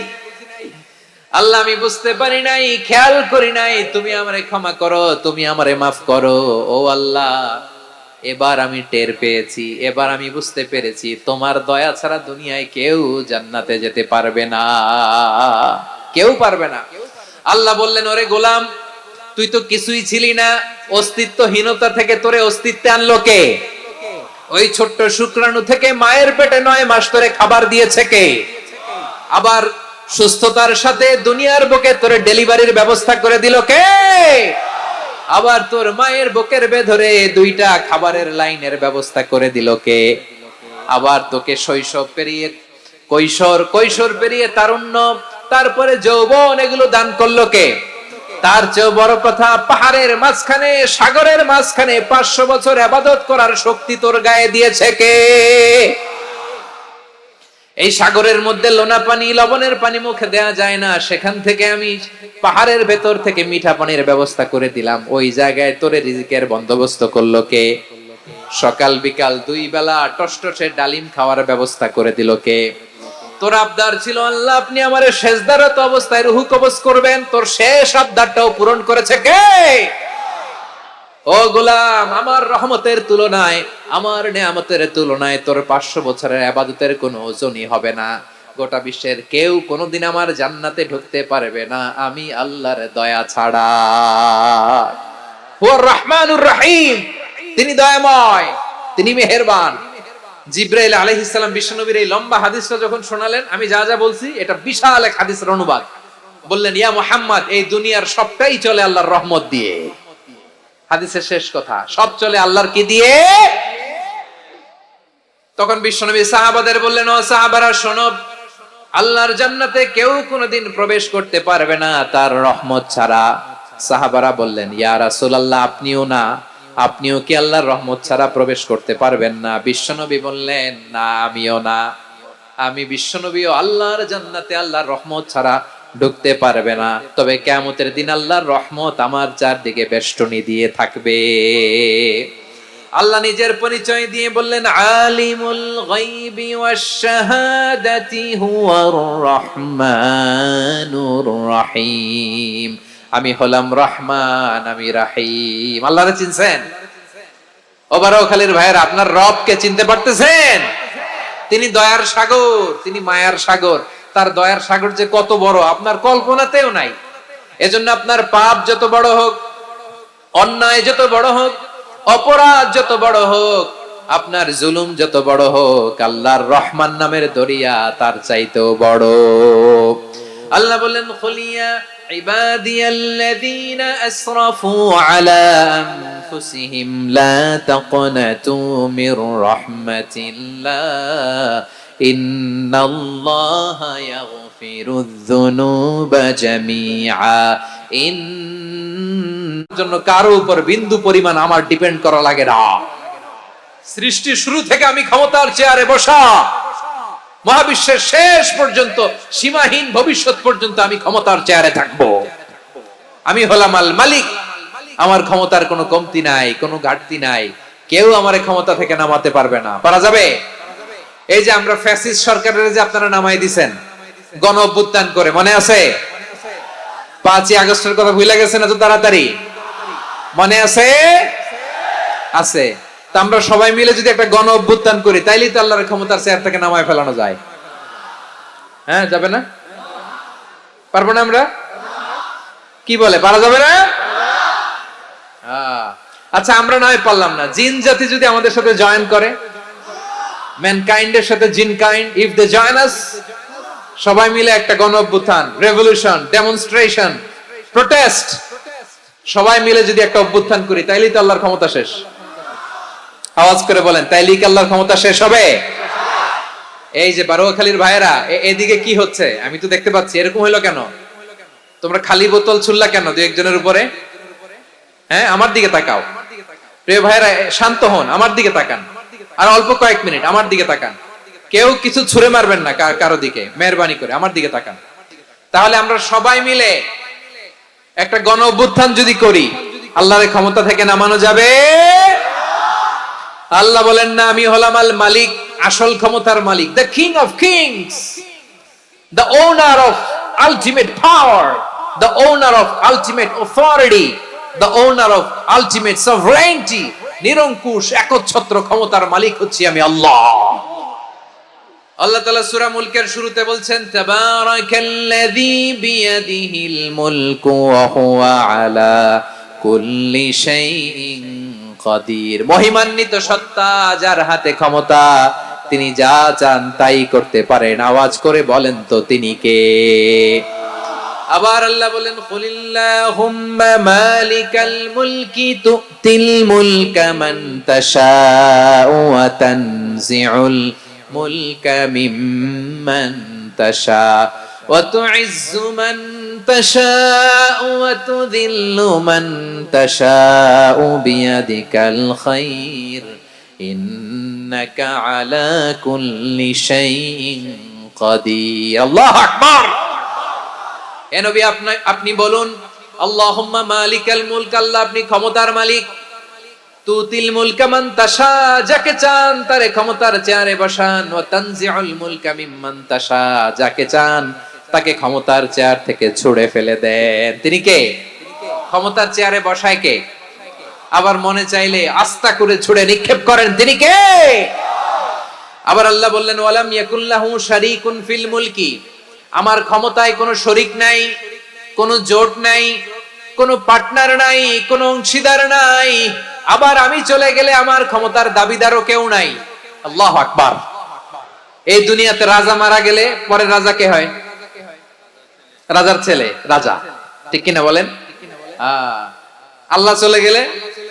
আল্লাহ আমি বুঝতে পারি নাই, খেয়াল করি নাই, তুমি আমারে ক্ষমা করো, তুমি আমারে মাফ করো। ও আল্লাহ, এবার আমি টের পেয়েছি, এবার আমি বুঝতে পেরেছি, তোমার দয়া ছাড়া দুনিয়ায় কেউ জান্নাতে যেতে পারবে না, কেউ পারবে না। আল্লাহ বললেন, ওরে গোলাম, তুই তো কিছুই ছিলি না, অস্তিত্বহীনতা থেকে তোরে অস্তিত্বে আনলো কে? ওই ছোট্ট শুক্রাণু থেকে মায়ের পেটে 9 মাস ধরে খাবার দিয়েছে কে? আবার সুস্থতার সাথে দুনিয়ার বুকে তোরে ডেলিভারির ব্যবস্থা করে দিল কে? আবার তোর মায়ের বুকের ভেতরে 2টা খাবারের লাইনের ব্যবস্থা করে দিল কে? আবার তোকে শৈশব পেরিয়ে কৈশোর, কৈশোর পেরিয়ে তারুণ্য, তারপরে যৌবন, এগুলো দান করলো কে? তার চেয়ে বড় কথা, পাহাড়ের মাঝখানে, সাগরের মাঝখানে 500 বছর ইবাদত করার শক্তি তোর গায়ে দিয়েছে কে? এই সাগরের মধ্যে লোনা পানি, লবণের পানি মুখে দেয়া যায় না, সেখান থেকে আমি পাহাড়ের ভেতর থেকে মিঠা পানির ব্যবস্থা করে দিলাম। ওই জায়গায় তোরে রিজিকের বন্দোবস্ত করলো কে? সকাল বিকাল 2 বেলা টসটসে ডালিম খাওয়ার ব্যবস্থা করে দিল কে? তোর আবদার ছিল আল্লাহ আপনি আমারে সেজদারত অবস্থায় রুহু কবজ করবেন, তোর শেষ আবদারটাও পূরণ করেছে কে? ও গোলাম, আমার রহমতের তুলনায়, আমার নেয়ামতের তুলনায় তোর 500 বছরের ইবাদতের কোনো ওজনই হবে না। গোটা বিশ্বের কেউ কোনোদিন আমার জান্নাতে ঢুকতে পারবে না আমি আল্লাহর দয়া ছাড়া। হুয়ার রহমানুর রহিম, তিনি দয়াময়, তিনি মেহেরবান। জিব্রাইল আলাইহিস সালাম বিশ্বনবীর এই লম্বা হাদিসটা যখন শোনালেন, আমি যা যা বলছি এটা বিশাল এক হাদিসের অনুবাদ। বললেন, ইয়া মুহাম্মদ, এই দুনিয়ার সবটাই চলে আল্লাহর রহমত দিয়ে। হাদিসের শেষ কথা, সব চলে আল্লাহর কি দিয়ে? তখন বিশ্বনবী সাহাবাদের বললেন, ও সাহাবারা শোনো, আল্লাহর জান্নাতে কেউ কোনোদিন প্রবেশ করতে পারবে না তার রহমত ছাড়া। সাহাবারা বললেন, ইয়া রাসূলুল্লাহ, আপনিও না? আপনিও কি আল্লাহর রহমত ছাড়া প্রবেশ করতে পারবেন না? বিশ্বনবী বললেন, না, আমিও না। আমি বিশ্বনবীও আল্লাহর জান্নাতে আল্লাহর রহমত ছাড়া ঢুকতে পারবে না। তবে কিয়ামতের দিন আল্লাহর রহমত আমার চারদিকে বেষ্টনী দিয়ে থাকবে। আল্লাহ নিজের পরিচয় দিয়ে বললেন, আলিমুল গায়বি ওয়াশ শাহাদাতি হুয়ার রহমানুর রহিম। আমি হলাম রহমান, আমি রাহিম। আল্লাহরে চিনছেন? ও বারোখালীর ভাইয়েরা, আপনার রবকে চিনতে পারতেছেন? তিনি দয়ার সাগর, তিনি মায়ার সাগর। তার দয়ার সাগর যে কত বড় আপনার কল্পনাতেও নাই। এজন্য আপনার পাপ যত বড় হোক, অন্যায় যত বড় হোক, অপরাধ যত বড় হোক, আপনার জুলুম যত বড় হোক, আল্লাহর রহমান নামের দরিয়া তার চাইতেও বড়। আল্লাহ বললেন, খুলিয়া ইবাদিয়াল্লাযীনা আসরাফু আলা আনফুসিহিম লা তাকনাতু মির রাহমাতিল্লাহ ইন্নাল্লাহা ইয়াগফিরুয যুনুবা জামিআ। জন্য কারো উপর বিন্দু পরিমাণ আমার ডিপেন্ড করা লাগে না। সৃষ্টি শুরু থেকে আমি ক্ষমতার চেয়ারে বসা, মহাবিশ্বের শেষ পর্যন্ত, সীমাহীন ভবিষ্যৎ পর্যন্ত আমি ক্ষমতার চেয়ারে থাকবো। আমি হলাম আল মালিক, আমার ক্ষমতার কোনো কমতি নাই, কোনো ঘাটতি নাই। কেউ আমার ক্ষমতা থেকে নামাতে পারবে না। পারা যাবে? এই যে আমরা ফ্যাসিস্ট সরকারের যে আপনারা নামাই দিছেন গণ অভ্যুত্থান করে, মনে আছে? 5ই আগস্টের কথা ভুলে গেছেন এত তাড়াতাড়ি? মনে আছে? আছে। তা আমরা সবাই মিলে যদি একটা গণ অভ্যুত্থান করি, তাইলেই তো আল্লাহর ক্ষমতার চেয়ার থেকে নামায় ফেলানো যায়। হ্যাঁ, যাবে না? পারবো না আমরা? কি বলে, পারা যাবে না? আচ্ছা, আমরা নয় পারলাম না, জিন জাতি যদি আমাদের সাথে জয়েন করে, ম্যানকাইন্ডের সাথে জিনকাইন্ড, ইফ দে জয়েন আস, সবাই মিলে একটা গণ অভ্যুত্থান, রেভলিউশন, ডেমনস্ট্রেশন, প্রোটেস্ট, সবাই মিলে যদি একটা অভ্যুত্থান করি, তাইলেই তো আল্লাহর ক্ষমতা শেষ। আওয়াজ করে বলেন, তাইলেই কি আল্লাহর ক্ষমতা শেষ হবে? এই যে বারোয়াখালীর ভাইয়েরা, এদিকে কি হচ্ছে আমি তো দেখতে পাচ্ছি। এরকম হইলো কেন? তোমরা খালি বোতল ছুড়লা কেন দুই একজনের উপরে? হ্যাঁ, আমার দিকে তাকাও। প্রিয় ভাইয়েরা, শান্ত হন, আমার দিকে তাকান। আর অল্প কয়েক মিনিট আমার দিকে তাকান। কেউ কিছু ছুঁড়ে মারবেন না কারো দিকে, মেহরবানি করে আমার দিকে তাকান। তাহলে আমরা সবাই মিলে একটা গণ অভ্যুত্থান যদি করি, আল্লাহর ক্ষমতা থেকে নামানো যাবে? আল্লাহ বলেন না, আমি হলাম আল মালিক, আসল ক্ষমতার মালিক, the king of kings, the owner of ultimate power, the owner of ultimate authority, the owner of ultimate sovereignty. নিরঙ্কুশ একচ্ছত্র ক্ষমতার মালিক হচ্ছি আমি আল্লাহ। আল্লাহ তাআলা সূরা মুলকের শুরুতে বলছেন, তাবারাকাল্লাযী বিয়াদিহিল মুলকু ওয়া হুয়া আলা কুল্লি শাইইন কাদির। মহিমান্বিত সত্তা, যার হাতে ক্ষমতা, তিনি যা চান তাই করতে পারেন। আওয়াজ করে বলেন তো তিনি কে? আবার আল্লাহ বলেন, কুলিল্লাহুম্মা মালিকাল মুলকি তুতিল মুলকা মান তাশাউ ওয়া তানজিউল মুলকা মিম্মান তাশা ওয়া তুইজ্জু মান তাশাউ ওয়া তুযিল্লু মান তাশাউ বিয়াদিকাল খায়র ইন্নাকা আলা কুল্লি শাইইন কাদির। আল্লাহু আকবার। এ নবী, আপনি বলুন, আল্লাহুম্মা মালিকাল মুলক, আল্লাহ আপনি ক্ষমতার মালিক, তুতিল মুলকা মান তাশা, যাকে চান তারে ক্ষমতার চেয়ারে বসান, ওয়া তানজিউল মুলকা মিম্মান তাশা, যাকে চান তাকে ক্ষমতার চেয়ার থেকে ছুড়ে ফেলে দেন। তিনি কে? ক্ষমতার চেয়ারে বসায় কে? আবার মনে চাইলে আস্তা করে ছুড়ে নিক্ষেপ করেন, তিনি কে? আবার আল্লাহ বললেন ওয়ালাম ইয়াকুল্লাহু শারীকুন ফিল মুলকি, আমার ক্ষমতায় কোনো শরীক নাই, কোনো জোট নাই, কোনো পার্টনার নাই, কোনো অংশীদার নাই। আবার আমি চলে গেলে আমার ক্ষমতার দাবিদারও কেউ নাই। আল্লাহু আকবার। এই দুনিয়াতে রাজা মারা গেলে পরে রাজা কে হয়? রাজার ছেলে রাজা, ঠিক কিনা বলেন? আল্লাহ চলে গেলে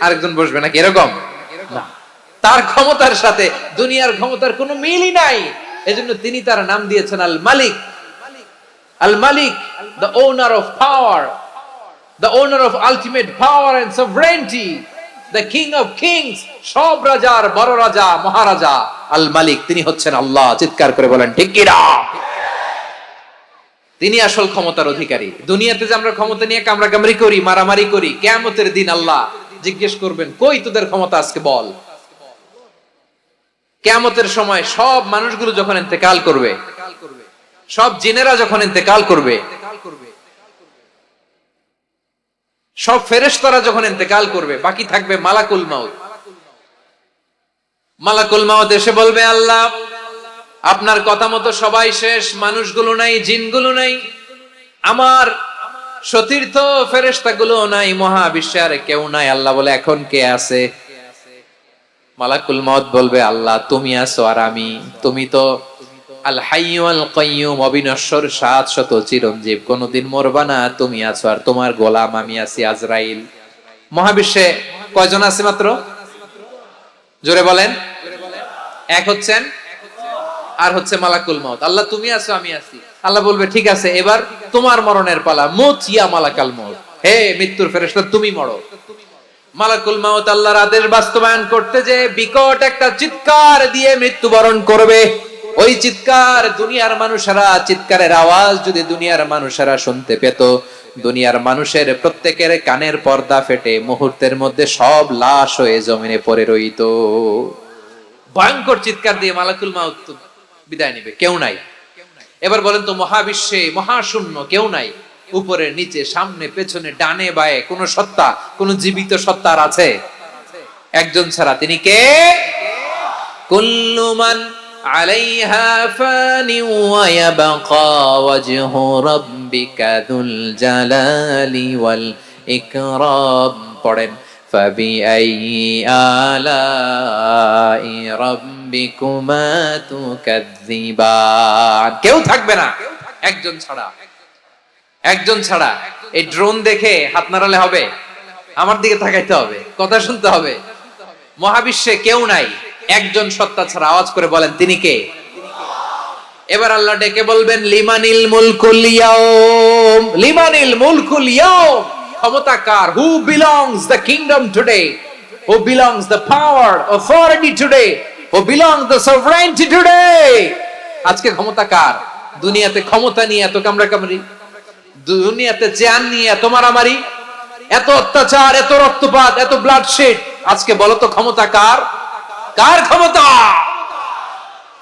আরেকজন বসবে নাকি এরকম না। তার ক্ষমতার সাথে দুনিয়ার ক্ষমতার কোনো মিলই নাই। এজন্য তিনি তার নাম দিয়েছেন আল মালিক। আল মালিক, the owner of power, the owner of ultimate power and sovereignty, the king of kings, সব রাজার বড় রাজা, মহারাজা আল মালিক, তিনি হচ্ছেন আল্লাহ। চিৎকার করে বলেন ঠিক কি না? তিনি আসল ক্ষমতার অধিকারী। দুনিয়াতে যে আমরা ক্ষমতা নিয়ে কামড়াকামড়ি করি, মারামারি করি, কিয়ামতের দিন আল্লাহ জিজ্ঞেস করবেন কই তোদের ক্ষমতা আজকে বল। কিয়ামতের সময় সব মানুষগুলো যখন ইন্তেকাল করবে, সব জিনেরা যখন ইন্তেকাল করবে, সব ফেরেশতারা যখন ইন্তেকাল করবে, বাকি থাকবে মালাকুল মাউত। মালাকুল মাউত এসে বলবে আল্লাহ আপনার কথা মতো সবাই শেষ, মানুষগুলো নাই, জিনগুলো নাই, আমার সতীর্থ ফেরেশতাগুলো নাই, মহাবিশ্বে আর কেউ নাই। আল্লাহ বলে এখন কে আছে? মালাকুল মাউত বলবে আল্লাহ তুমি আছো আর আমি। তুমি তো আল হাইয়্যু আল কাইয়্যুম, অবিনশ্বর, শাশ্বত, চিরঞ্জীব, কোনদিন মরবা না, তুমি আছো আর তোমার গোলাম আমি আছি আজরাইল। মহাবিশ্বে কয়জন আছে মাত্র? জোরে বলেন। এক হচ্ছেন আর হচ্ছে মালাকুল মাউত। আল্লাহ তুমি আছো আমি আছি। আল্লাহ বলবে ঠিক আছে এবার তোমার মরণের পালা, মুত ইয়া মালাকাল মাউত, হে মৃত্যুর ফেরেশতা তুমি মরো। মালাকুল মাউত আল্লাহর আদেশ বাস্তবায়ন করতে যে বিকট একটা চিৎকার দিয়ে মৃত্যুবরণ করবে। ওই চিৎকার দুনিয়ার মানুষেরা, চিৎকারের আওয়াজ যদি দুনিয়ার মানুষেরা শুনতে পেত, দুনিয়ার মানুষের প্রত্যেকের কানের পর্দা ফেটে মুহূর্তের মধ্যে সব লাশ হয়ে জমিনে পড়ে রইত। ভয়ঙ্কর চিৎকার দিয়ে মালাকুল মাউত বিদায় নিবে, কেউ নাই। এবার বলেন তো মহাবিশ্বে মহাশূন্য, কেউ নাই, উপরে নিচে সামনে পেছনে ডানে বায়ে কোন সত্তা, কোন জীবিত সত্তা আর আছে? একজন ছাড়া, তিনি কে? কুল্লু মান আলাইহা ফানি ওয়া ইয়াবকা ওয়াজহু রাব্বিকা যুল জালালি ওয়াল ইকরাম। পড়েন ফাবিআইয়ি আলাই রাব্বিকুমা তুকাযযিবান। কেউ থাকবে না একজন ছাড়া, একজন ছাড়া। এই ড্রোন দেখে হাত নাড়ালে হবে? আমার দিকে তাকাইতে হবে, কথা শুনতে হবে। মহাবিশ্বে কেউ নাই, একজন সত্তা ছাড়া। আওয়াজ করে বলেন তিনি কে? এবার আল্লাহ ডেকে বলবেন লিমানিল মুলকুল ইয়াউম, লিমানিল মুলকুল ইয়াউম, ক্ষমতা কার? Who belongs the kingdom today, who belongs the power authority today, who belongs the sovereignty today. আজকে ক্ষমতা কার? দুনিয়াতে ক্ষমতা নিয়ে এত কামড়াকামড়ি, দুনিয়াতে জান নিয়ে এত মারামারি, এত অত্যাচার, এত রক্তপাত, এত ব্লাডশেড। আজকে বলো তো ক্ষমতা কার? কার ক্ষমতা?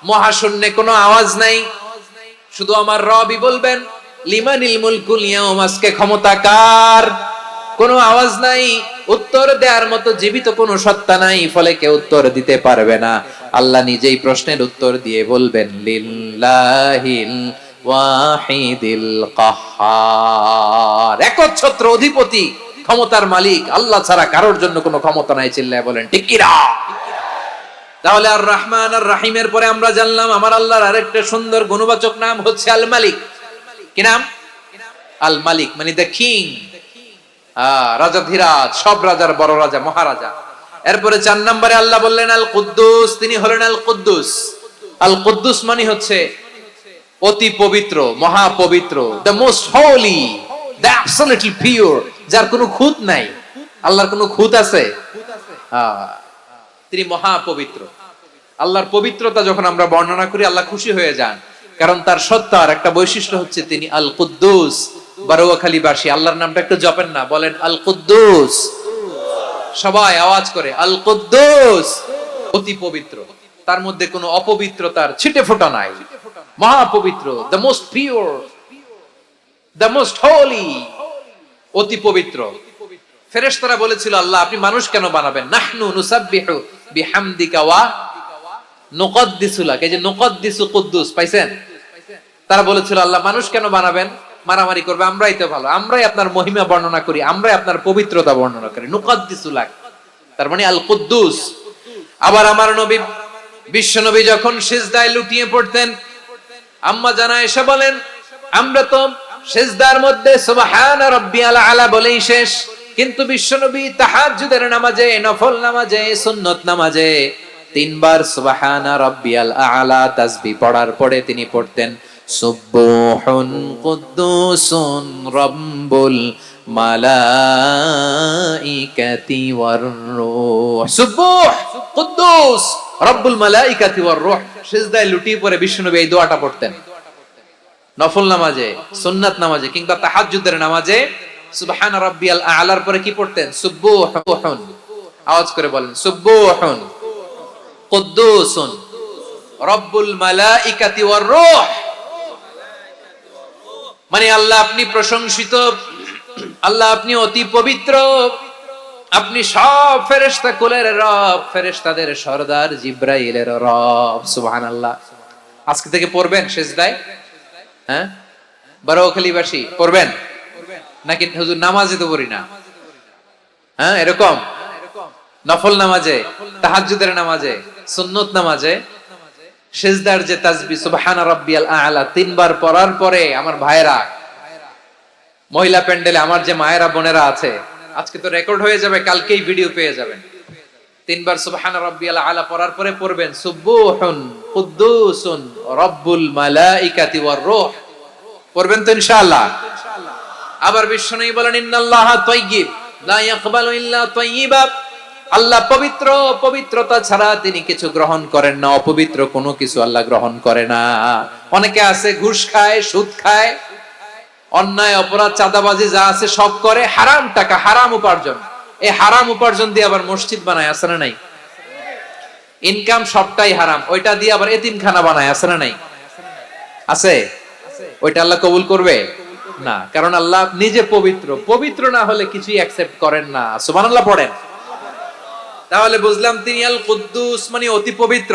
মহাশূন্যে কোনো আওয়াজ নাই, শুধু আমার রবই বলবেন লিমানিল মুলকুল ইয়াউম, আজকে ক্ষমতা কার? কোনো আওয়াজ নাই, উত্তর দেওয়ার মতো জীবিত কোনো সত্তা নাই, ফলে কেউ উত্তর দিতে পারবে না। আল্লাহ নিজেই প্রশ্নের উত্তর দিয়ে বলবেন লিল্লাহিল ওয়াহিদিল কাহ্হার, একচ্ছত্র অধিপতি, ক্ষমতার মালিক আল্লাহ ছাড়া কারোর জন্য কোনো ক্ষমতা নাই। চিল্লায় বলেন ঠিক কি না? তাহলে আর রহমান আর রাহিমের পরে আমরা জানলাম আমার আল্লাহর আরেকটা সুন্দর গুণবাচক নাম হচ্ছে আল মালিক। কি নাম? আল মালিক মানে দ্য কিং, রাজাধিরাজ, সব রাজার বড় রাজা, মহারাজা। এরপরে 4 নম্বরে আল্লাহ বললেন আল কুদ্দুস, তিনি হলেন আল কুদ্দুস। আল কুদ্দুস মানে হচ্ছে অতি পবিত্র, মহা পবিত্র, the most Holi, the absolutely pure, যার কোনো খুঁত নাই। আল্লাহর কোনো খুঁত আছে? তিনি মহা পবিত্র। আল্লাহর পবিত্রতা যখন আমরা বর্ণনা করি আল্লাহ খুশি হয়ে যান, কারণ তার সত্তার একটা বৈশিষ্ট্য হচ্ছে তিনি আল কুদ্দুস। বারোয়াখালীবাসী আল্লাহর নামটা একটু জপেন না, বলেন আল কুদ্দুস। সবাই আওয়াজ করে আল কুদ্দুস, অতি পবিত্র, তার মধ্যে কোনো অপবিত্রতার ছিটে ফোঁটা নাই, মহাপবিত্র, the most pure, the most holy, অতি পবিত্র। ফেরেশতারা বলেছিল আল্লাহ আপনি মানুষ কেন বানাবেন? নাহনু নুসাব্বিহু বিহামদিকা ওয়া নুকদ্দিসু লাক। এই যে নুকদ্দিসু কুদ্দুস পাইছেন? তারা বলেছিল আল্লাহ মানুষ কেন বানাবেন, মারামারি করবে, আমরাই তো ভালো, আমরাই আপনার মহিমা বর্ণনা করি, আমরাই আপনার পবিত্রতা বর্ণনা করি। নুকদ্দিসু লাক তার মানে আল কুদ্দুস। আবার আমার নবী বিশ্ব নবী যখন সিজদায় লুটিয়ে পড়তেন, আম্মা জানা এসে বলেন আমরা তো সিজদার মধ্যে সুবহানা রাব্বিয়াল আলা বলেই শেষ, কিন্তু বিশ্বনবী তাহাজ্জুদের নামাজে, নফল নামাজে, সুন্নত নামাজে তিনবার সুবহানা রাব্বিয়াল আলা তাসবিহ পড়ার পরে তিনি পড়তেন সুবহুন কুদ্দুসুন রাব্বুল মালাইকাতি ওয়ার রূহ। সুবহ কুদ্দুস রাব্বুল মালাইকাতি ওয়ার রূহ। সিজদায় লুটিয়ে পড়ে বিশ্বনবী এই দোয়াটা পড়তেন। নফল নামাজে, সুন্নাত নামাজে কিংবা তাহাজ্জুদের নামাজে সুবহান রাব্বিয়াল আলার পরে কি পড়তেন? সুবহুন। আওয়াজ করে বলেন সুবহুন কুদ্দুসুন রাব্বুল মালাইকাতি ওয়ার রূহ। মানে আল্লাহ আপনি প্রশংসিত, আল্লাহ আপনি অতি পবিত্র, আপনি সব ফেরেশতা কুলের রব, ফেরেশতাদের সরদার জিবরাইলের রব। সুবহানাল্লাহ। আজকে থেকে পড়বেন সিজদায়? হ্যাঁ, বারোখালীবাসী পড়বেন নাকি হুজুর নামাজে তো পড়ি না? হ্যাঁ, এরকম নফল নামাজে, তাহাজ্জুদের নামাজে, সুন্নত নামাজে সিজদার যে তাসবিহ সুবহান রাব্বিয়াল আলা তিনবার পড়ার পরে আমার ভাইরা, মহিলা প্যান্ডেলে আমার যে মায়েরা বোনেরা আছে, আজকে তো রেকর্ড হয়ে যাবে, কালকেই ভিডিও পেয়ে যাবেন। তিনবার সুবহান রাব্বিয়াল আলা পড়ার পরে পড়বেন সুবহুন কুদ্দুসুন রাব্বুল মালাইকাতি ওয়ার রূহ। পড়বেন তো ইনশাআল্লাহ? আবার বিশ্বনবী বলেন ইন্নাল্লাহা তাইয়্যিব লা ইয়াকবালু ইল্লা তাইয়্যিবা। আল্লাহ পবিত্র, পবিত্রতা ছাড়া তিনি কিছু গ্রহণ করেন না, অপবিত্র কোনো কিছু আল্লাহ গ্রহণ করে না। অনেকে আছে ঘুষ খায়, সুদ খায়, অন্যায় অপরাধ চাঁদাবাজি যা আছে সব করে, হারাম টাকা, হারাম উপার্জন। এই হারাম উপার্জন দিয়ে আবার মসজিদ বানায়, আছে না নাই? ইনকাম সবটাই হারাম, ওইটা দিয়ে আবার এতিমখানা বানায়, আছে না নাই? আছে। ওইটা আল্লাহ কবুল করবে না, কারণ আল্লাহ নিজে পবিত্র। পবিত্র না হলে কিছুই অ্যাকসেপ্ট করেন না। সুবহানাল্লাহ পড়েন। তাহলে বুঝলাম তিনি আল কুদ্দুস মানে অতি পবিত্র।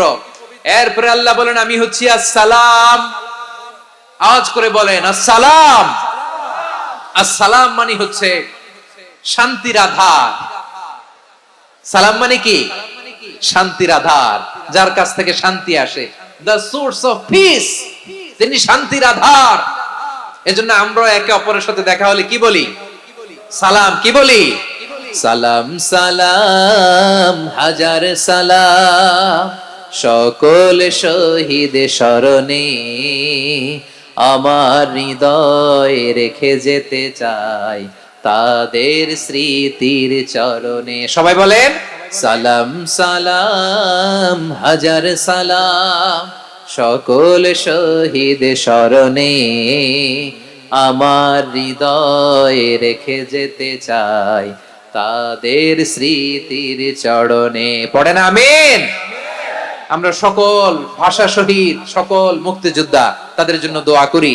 এরপরে আল্লাহ বলেন আমি হচ্ছি আসসালাম। আওয়াজ করে বলেন আসসালাম। আসসালাম মানে হচ্ছে শান্তির আধার। সালাম মানে কি? শান্তির আধার, যার কাছ থেকে শান্তি আসে। দ্য সোর্স অফ পিস, তিনি শান্তির আধার। এজন্য আমরা একে অপরের সাথে দেখা হলে কি বলি? সালাম। কি বলি? সালাম সালাম হাজার সালাম সকল শহীদ স্মরণে আমার হৃদয় রেখে যেতে চাই তাদের স্মৃতির চরণে। সবাই বলেন সালাম সালাম হাজার সালাম সকল শহীদ স্মরণে আমার হৃদয় রেখে যেতে চাই তাদের স্মৃতির চরণে। পড়েন আমিন। আমরা সকল ভাষা শহীদ, সকল মুক্তিযোদ্ধা তাদের জন্য দোয়া করি,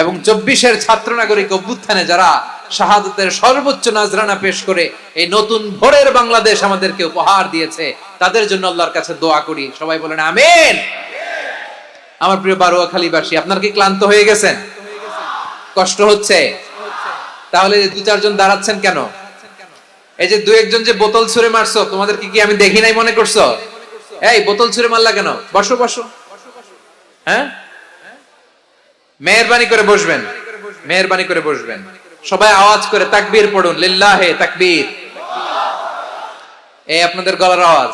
এবং 24-এর ছাত্র নাগরিক অভ্যুত্থানে যারা শাহাদাতের সর্বোচ্চ নাজরানা পেশ করে এই নতুন ভোরের বাংলাদেশ আমাদেরকে উপহার দিয়েছে, তাদের জন্য আল্লাহর কাছে দোয়া করি। সবাই বলেন আমিন। আমার প্রিয় বারোয়াখালীবাসী, আপনার কি ক্লান্ত হয়ে গেছেন? কষ্ট হচ্ছে? তাহলে 2-4 জন দাঁড়াচ্ছেন কেন? এই যে 2-1 জন যে বোতল ছুঁড়ে মারছো, তোমাদেরকে কি আমি দেখি নাই মনে করছো? এই বোতল ছুঁড়ে মারলা কেন? বসো বসো। হ্যাঁ, মেহেরবানি করে বসবেন, মেহেরবানি করে বসবেন। সবাই আওয়াজ করে তাকবীর পড়ুন, লিল্লাহে তাকবীর। এই আপনাদের গলার আওয়াজ।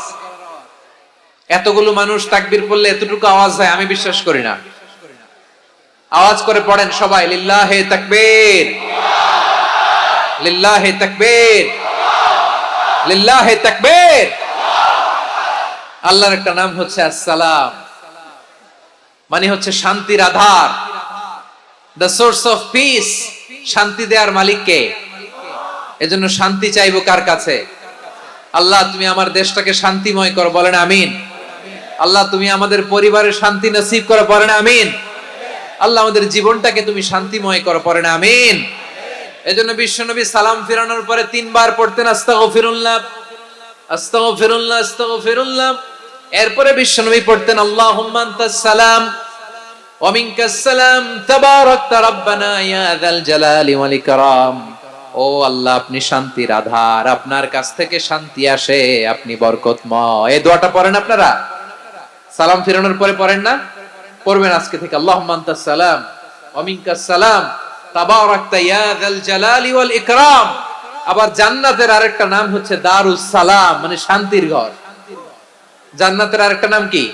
এতগুলো মানুষ তাকবীর পড়লে এতটুকু আওয়াজ হয় আমি বিশ্বাস করি না। আওয়াজ করে পড়েন সবাই, লিল্লাহে তাকবীর, লিল্লাহে তাকবীর, লিল্লাহে তাকবীর। আল্লাহর একটা নাম হচ্ছে আসসালাম, মানে হচ্ছে শান্তির আধার, দ্য সোর্স অফ পিস। শান্তি দেওয়ার মালিক কে? এজন্য শান্তি চাইবো কার কাছে? আল্লাহ তুমি আমার দেশটাকে শান্তিময় করো, বলেন আমিন। আল্লাহ তুমি আমাদের পরিবারের শান্তি নসিব করো, বলেন আমিন। আল্লাহ আমাদের জীবনটাকে তুমি শান্তিময় করো, পড়েন আমিন। এজন্য বিশ্বনবী সালাম ফিরানোর পরে 3 বার পড়তেন আস্তাগফিরুল্লাহ, আস্তাগফিরুল্লাহ, আস্তাগফিরুল্লাহ। এরপরে বিশ্বনবী পড়তেন আল্লাহুম্মা আনতাস সালাম ওয়া মিনকাস সালাম তাবারাকতা রাব্বানা ইয়া যাল জালালি ওয়াল ইকরাম। ও আল্লাহ আপনি শান্তির আধার, আপনার কাছ থেকে শান্তি আসে, আপনি বরকতময়। এই দোয়াটা পড়েন আপনারা সালাম ফিরানোর পরে, পড়েন না? পড়বেন আজকে থেকে আল্লাহুম্মা আনতাস সালাম ওয়া মিনকাস সালাম তাবারাকতা ইয়া যাল জালালি ওয়াল ইকরাম। আবার জান্নাতের আরেকটা নাম হচ্ছে দারুস সালাম, মানে শান্তির ঘর। জান্নাতের আরেকটা নাম কি?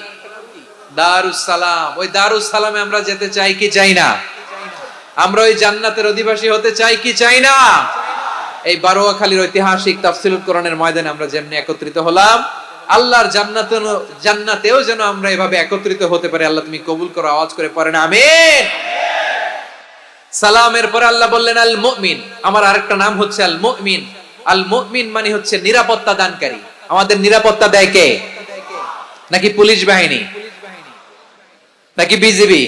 দারুস সালাম। ওই দারুস সালামে আমরা যেতে চাই কি চাই না? আমরা ওই জান্নাতের অধিবাসী হতে চাই কি চাই না? এই বারোয়াখালীর ঐতিহাসিক তাফসীরুল কোরআনের ময়দানে আমরা যেমনি একত্রিত হলাম, আল্লাহর জান্নাতেও যেন আমরা এভাবে একত্রিত হতে পারি। আল্লাহ তুমি কবুল করো, আওয়াজ করে পড়েন আমিন। সালামের পরে আল্লাহ বললেন আল মুমিন। আমার আরেকটা নাম হচ্ছে আল মুমিন। আল মুমিন মানে হচ্ছে নিরাপত্তা দানকারী। আমাদের নিরাপত্তা দেয় কে? নাকি পুলিশ বাহিনী, নাকি বিজিবি,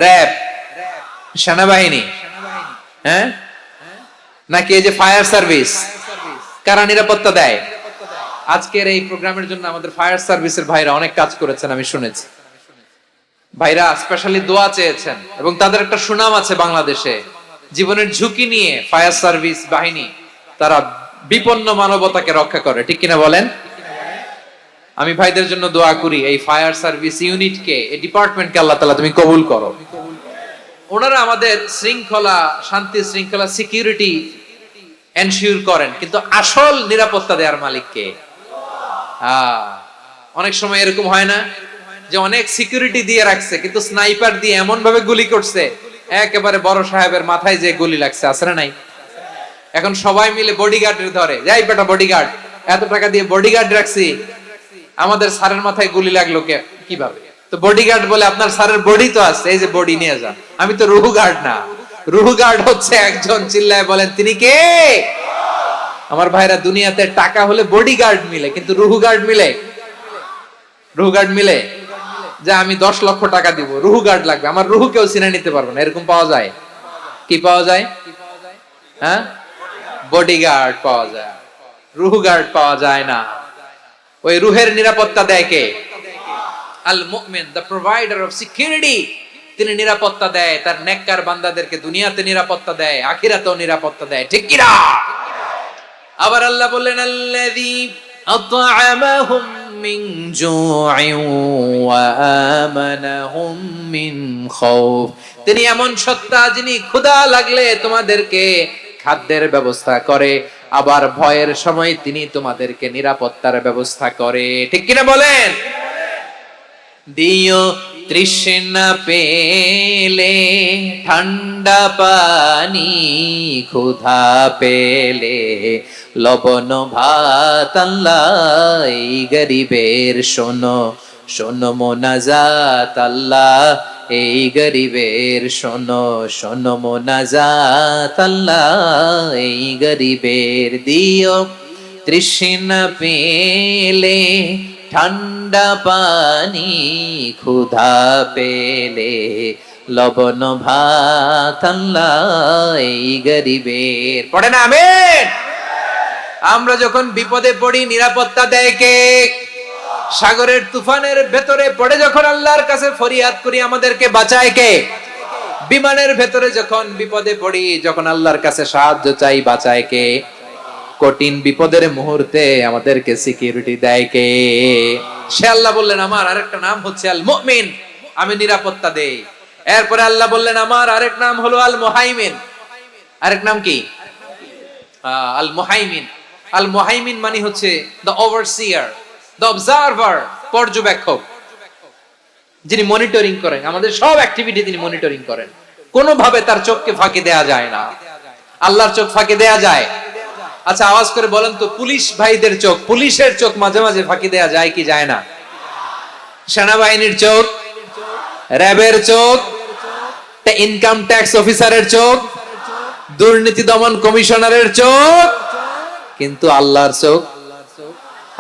র‍্যাব, সেনাবাহিনী, হ্যাঁ, নাকি এই যে ফায়ার সার্ভিস? কারা নিরাপত্তা দেয়? আজকের এই প্রোগ্রামের জন্য আমাদের ফায়ার সার্ভিসের ভাইরা অনেক কাজ করেছেন, আমি শুনেছি। ভাইরা স্পেশালি দোয়া চেয়েছেন এবং তাদের একটা সুনাম আছে বাংলাদেশে। জীবনের ঝুঁকি নিয়ে ফায়ার সার্ভিস বাহিনী তারা বিপন্ন মানবতাকে রক্ষা করে, ঠিক কিনা বলেন? আমি ভাইদের জন্য দোয়া করি, এই ফায়ার সার্ভিস ইউনিটকে, এই ডিপার্টমেন্টকে আল্লাহ তাআলা তুমি কবুল করো। ওনারা আমাদের শৃঙ্খলা, শান্তি শৃঙ্খলা, সিকিউরিটি এনশিওর করেন, কিন্তু আসল নিরাপত্তা দেওয়ার মালিক কে? অনেক সময় এরকম হয় না যে অনেক সিকিউরিটি দিয়ে রাখছে, কিন্তু স্নাইপার দিয়ে এমন ভাবে গুলি করছে একেবারে বড় সাহেবের মাথায় যে গুলি লাগছে, আছে না নাই? এখন সবাই মিলে বডিগার্ডের ধরে, যাই বেটা বডিগার্ড, এত টাকা দিয়ে বডিগার্ড রাখছি, আমাদের স্যারের মাথায় গুলি লাগলো কিভাবে? তো বডিগার্ড বলে আপনার স্যারের বডি তো আছে, এই যে বডি নিয়ে যান। আমি তো রুহু গার্ড না, রুহু গার্ড হচ্ছে একজন, চিল্লায় বলেন তিনি কে? আমার ভাইরা, দুনিয়াতে টাকা হলে বডিগার্ড মিলে, কিন্তু রুহু গার্ড মিলে? রুহু গার্ড মিলে? যে আমি 10 লক্ষ টাকা দিব, রুহু গার্ড লাগবে, আমার রুহু কেউ চিনে নিতে পারবে না, এরকম পাওয়া যায়? কি পাওয়া যায়? হ্যাঁ, বডিগার্ড পাওয়া যায়, রুহু গার্ড পাওয়া যায় না। ওই রুহের নিরাপত্তা দেয় কে? আল মুমিন, দ্য প্রোভাইডার অফ সিকিউরিটি। তিনি নিরাপত্তা দেয় তার নেককার বান্দাদেরকে, দুনিয়াতে নিরাপত্তা দেয়, আখিরাতেও নিরাপত্তা দেয়, ঠিক কি না? আবার আল্লাহ বললেন আল্লাযী আত'আমাহুম মিন জু'ইন ওয়া আমানাহুম মিন খাউফ। তিনি এমন সত্তা যিনি ক্ষুধা লাগলে তোমাদেরকে খাদ্যের ব্যবস্থা করে, আবার ভয়ের সময় তিনি তোমাদেরকে নিরাপত্তার ব্যবস্থা করে, ঠিক কিনা বলেন? দিও তৃষ্ণা পেলে ঠান্ডা পানি, ক্ষুধা পেলে লবণ ভাত, আল্লাহ এই গরিবের শোনো শোনো মোনাজাত, আল্লাহ এই গরিবের শোনো শোনো মোনাজাত, আল্লাহ এই গরিবের। দিও তৃষ্ণা পেলে ঠান্ডা পানি, ক্ষুধা পেলে লবণ ভাত, আল্লাহ এই গরিবের। পড়ে না আমিন? আমরা যখন বিপদে পড়ি নিরাপত্তা দেয় কে? সাগরের তুফানের ভেতরে পড়ে যখন আল্লাহর কাছে ফরিয়াদ করি আমাদেরকে বাঁচায় কে? বিমানের ভেতরে যখন বিপদে পড়ি, যখন আল্লাহর কাছে সাহায্য চাই, বাঁচায় কে? কঠিন বিপদের মুহূর্তে আমাদেরকে সিকিউরিটি দেয় কে? সে আল্লাহ বললেন আমার আরেকটা নাম হচ্ছে আল মুমিন, আমি নিরাপত্তা দেই। এরপরে আল্লাহ বললেন আমার আরেক নাম হলো আল মুহাইমিন। আরেক নাম কি? আল মুহাইমিন। আল মুহাইমিন মানে হচ্ছে দ্য ওভারসিয়ার, দ্য অবজারভার, পর্যবেক্ষক, যিনি মনিটরিং করেন আমাদের সব অ্যাক্টিভিটি, তিনি মনিটরিং করেন। কোনোভাবে তার চোখকে ফাঁকি দেয়া যায় না। আল্লাহর চোখ ফাঁকি দেয়া যায়? আচ্ছা আওয়াজ করে বলেন তো, পুলিশ ভাইদের চোখ, পুলিশের চোখ মাঝে মাঝে ফাঁকি দেয়া যায় কি যায় না? সেনাবাহিনীর চোখ, র্যাবের চোখ, ইনকাম ট্যাক্স অফিসারের চোখ, দুর্নীতি দমন কমিশনারের চোখ, কিন্তু আল্লাহর চোখ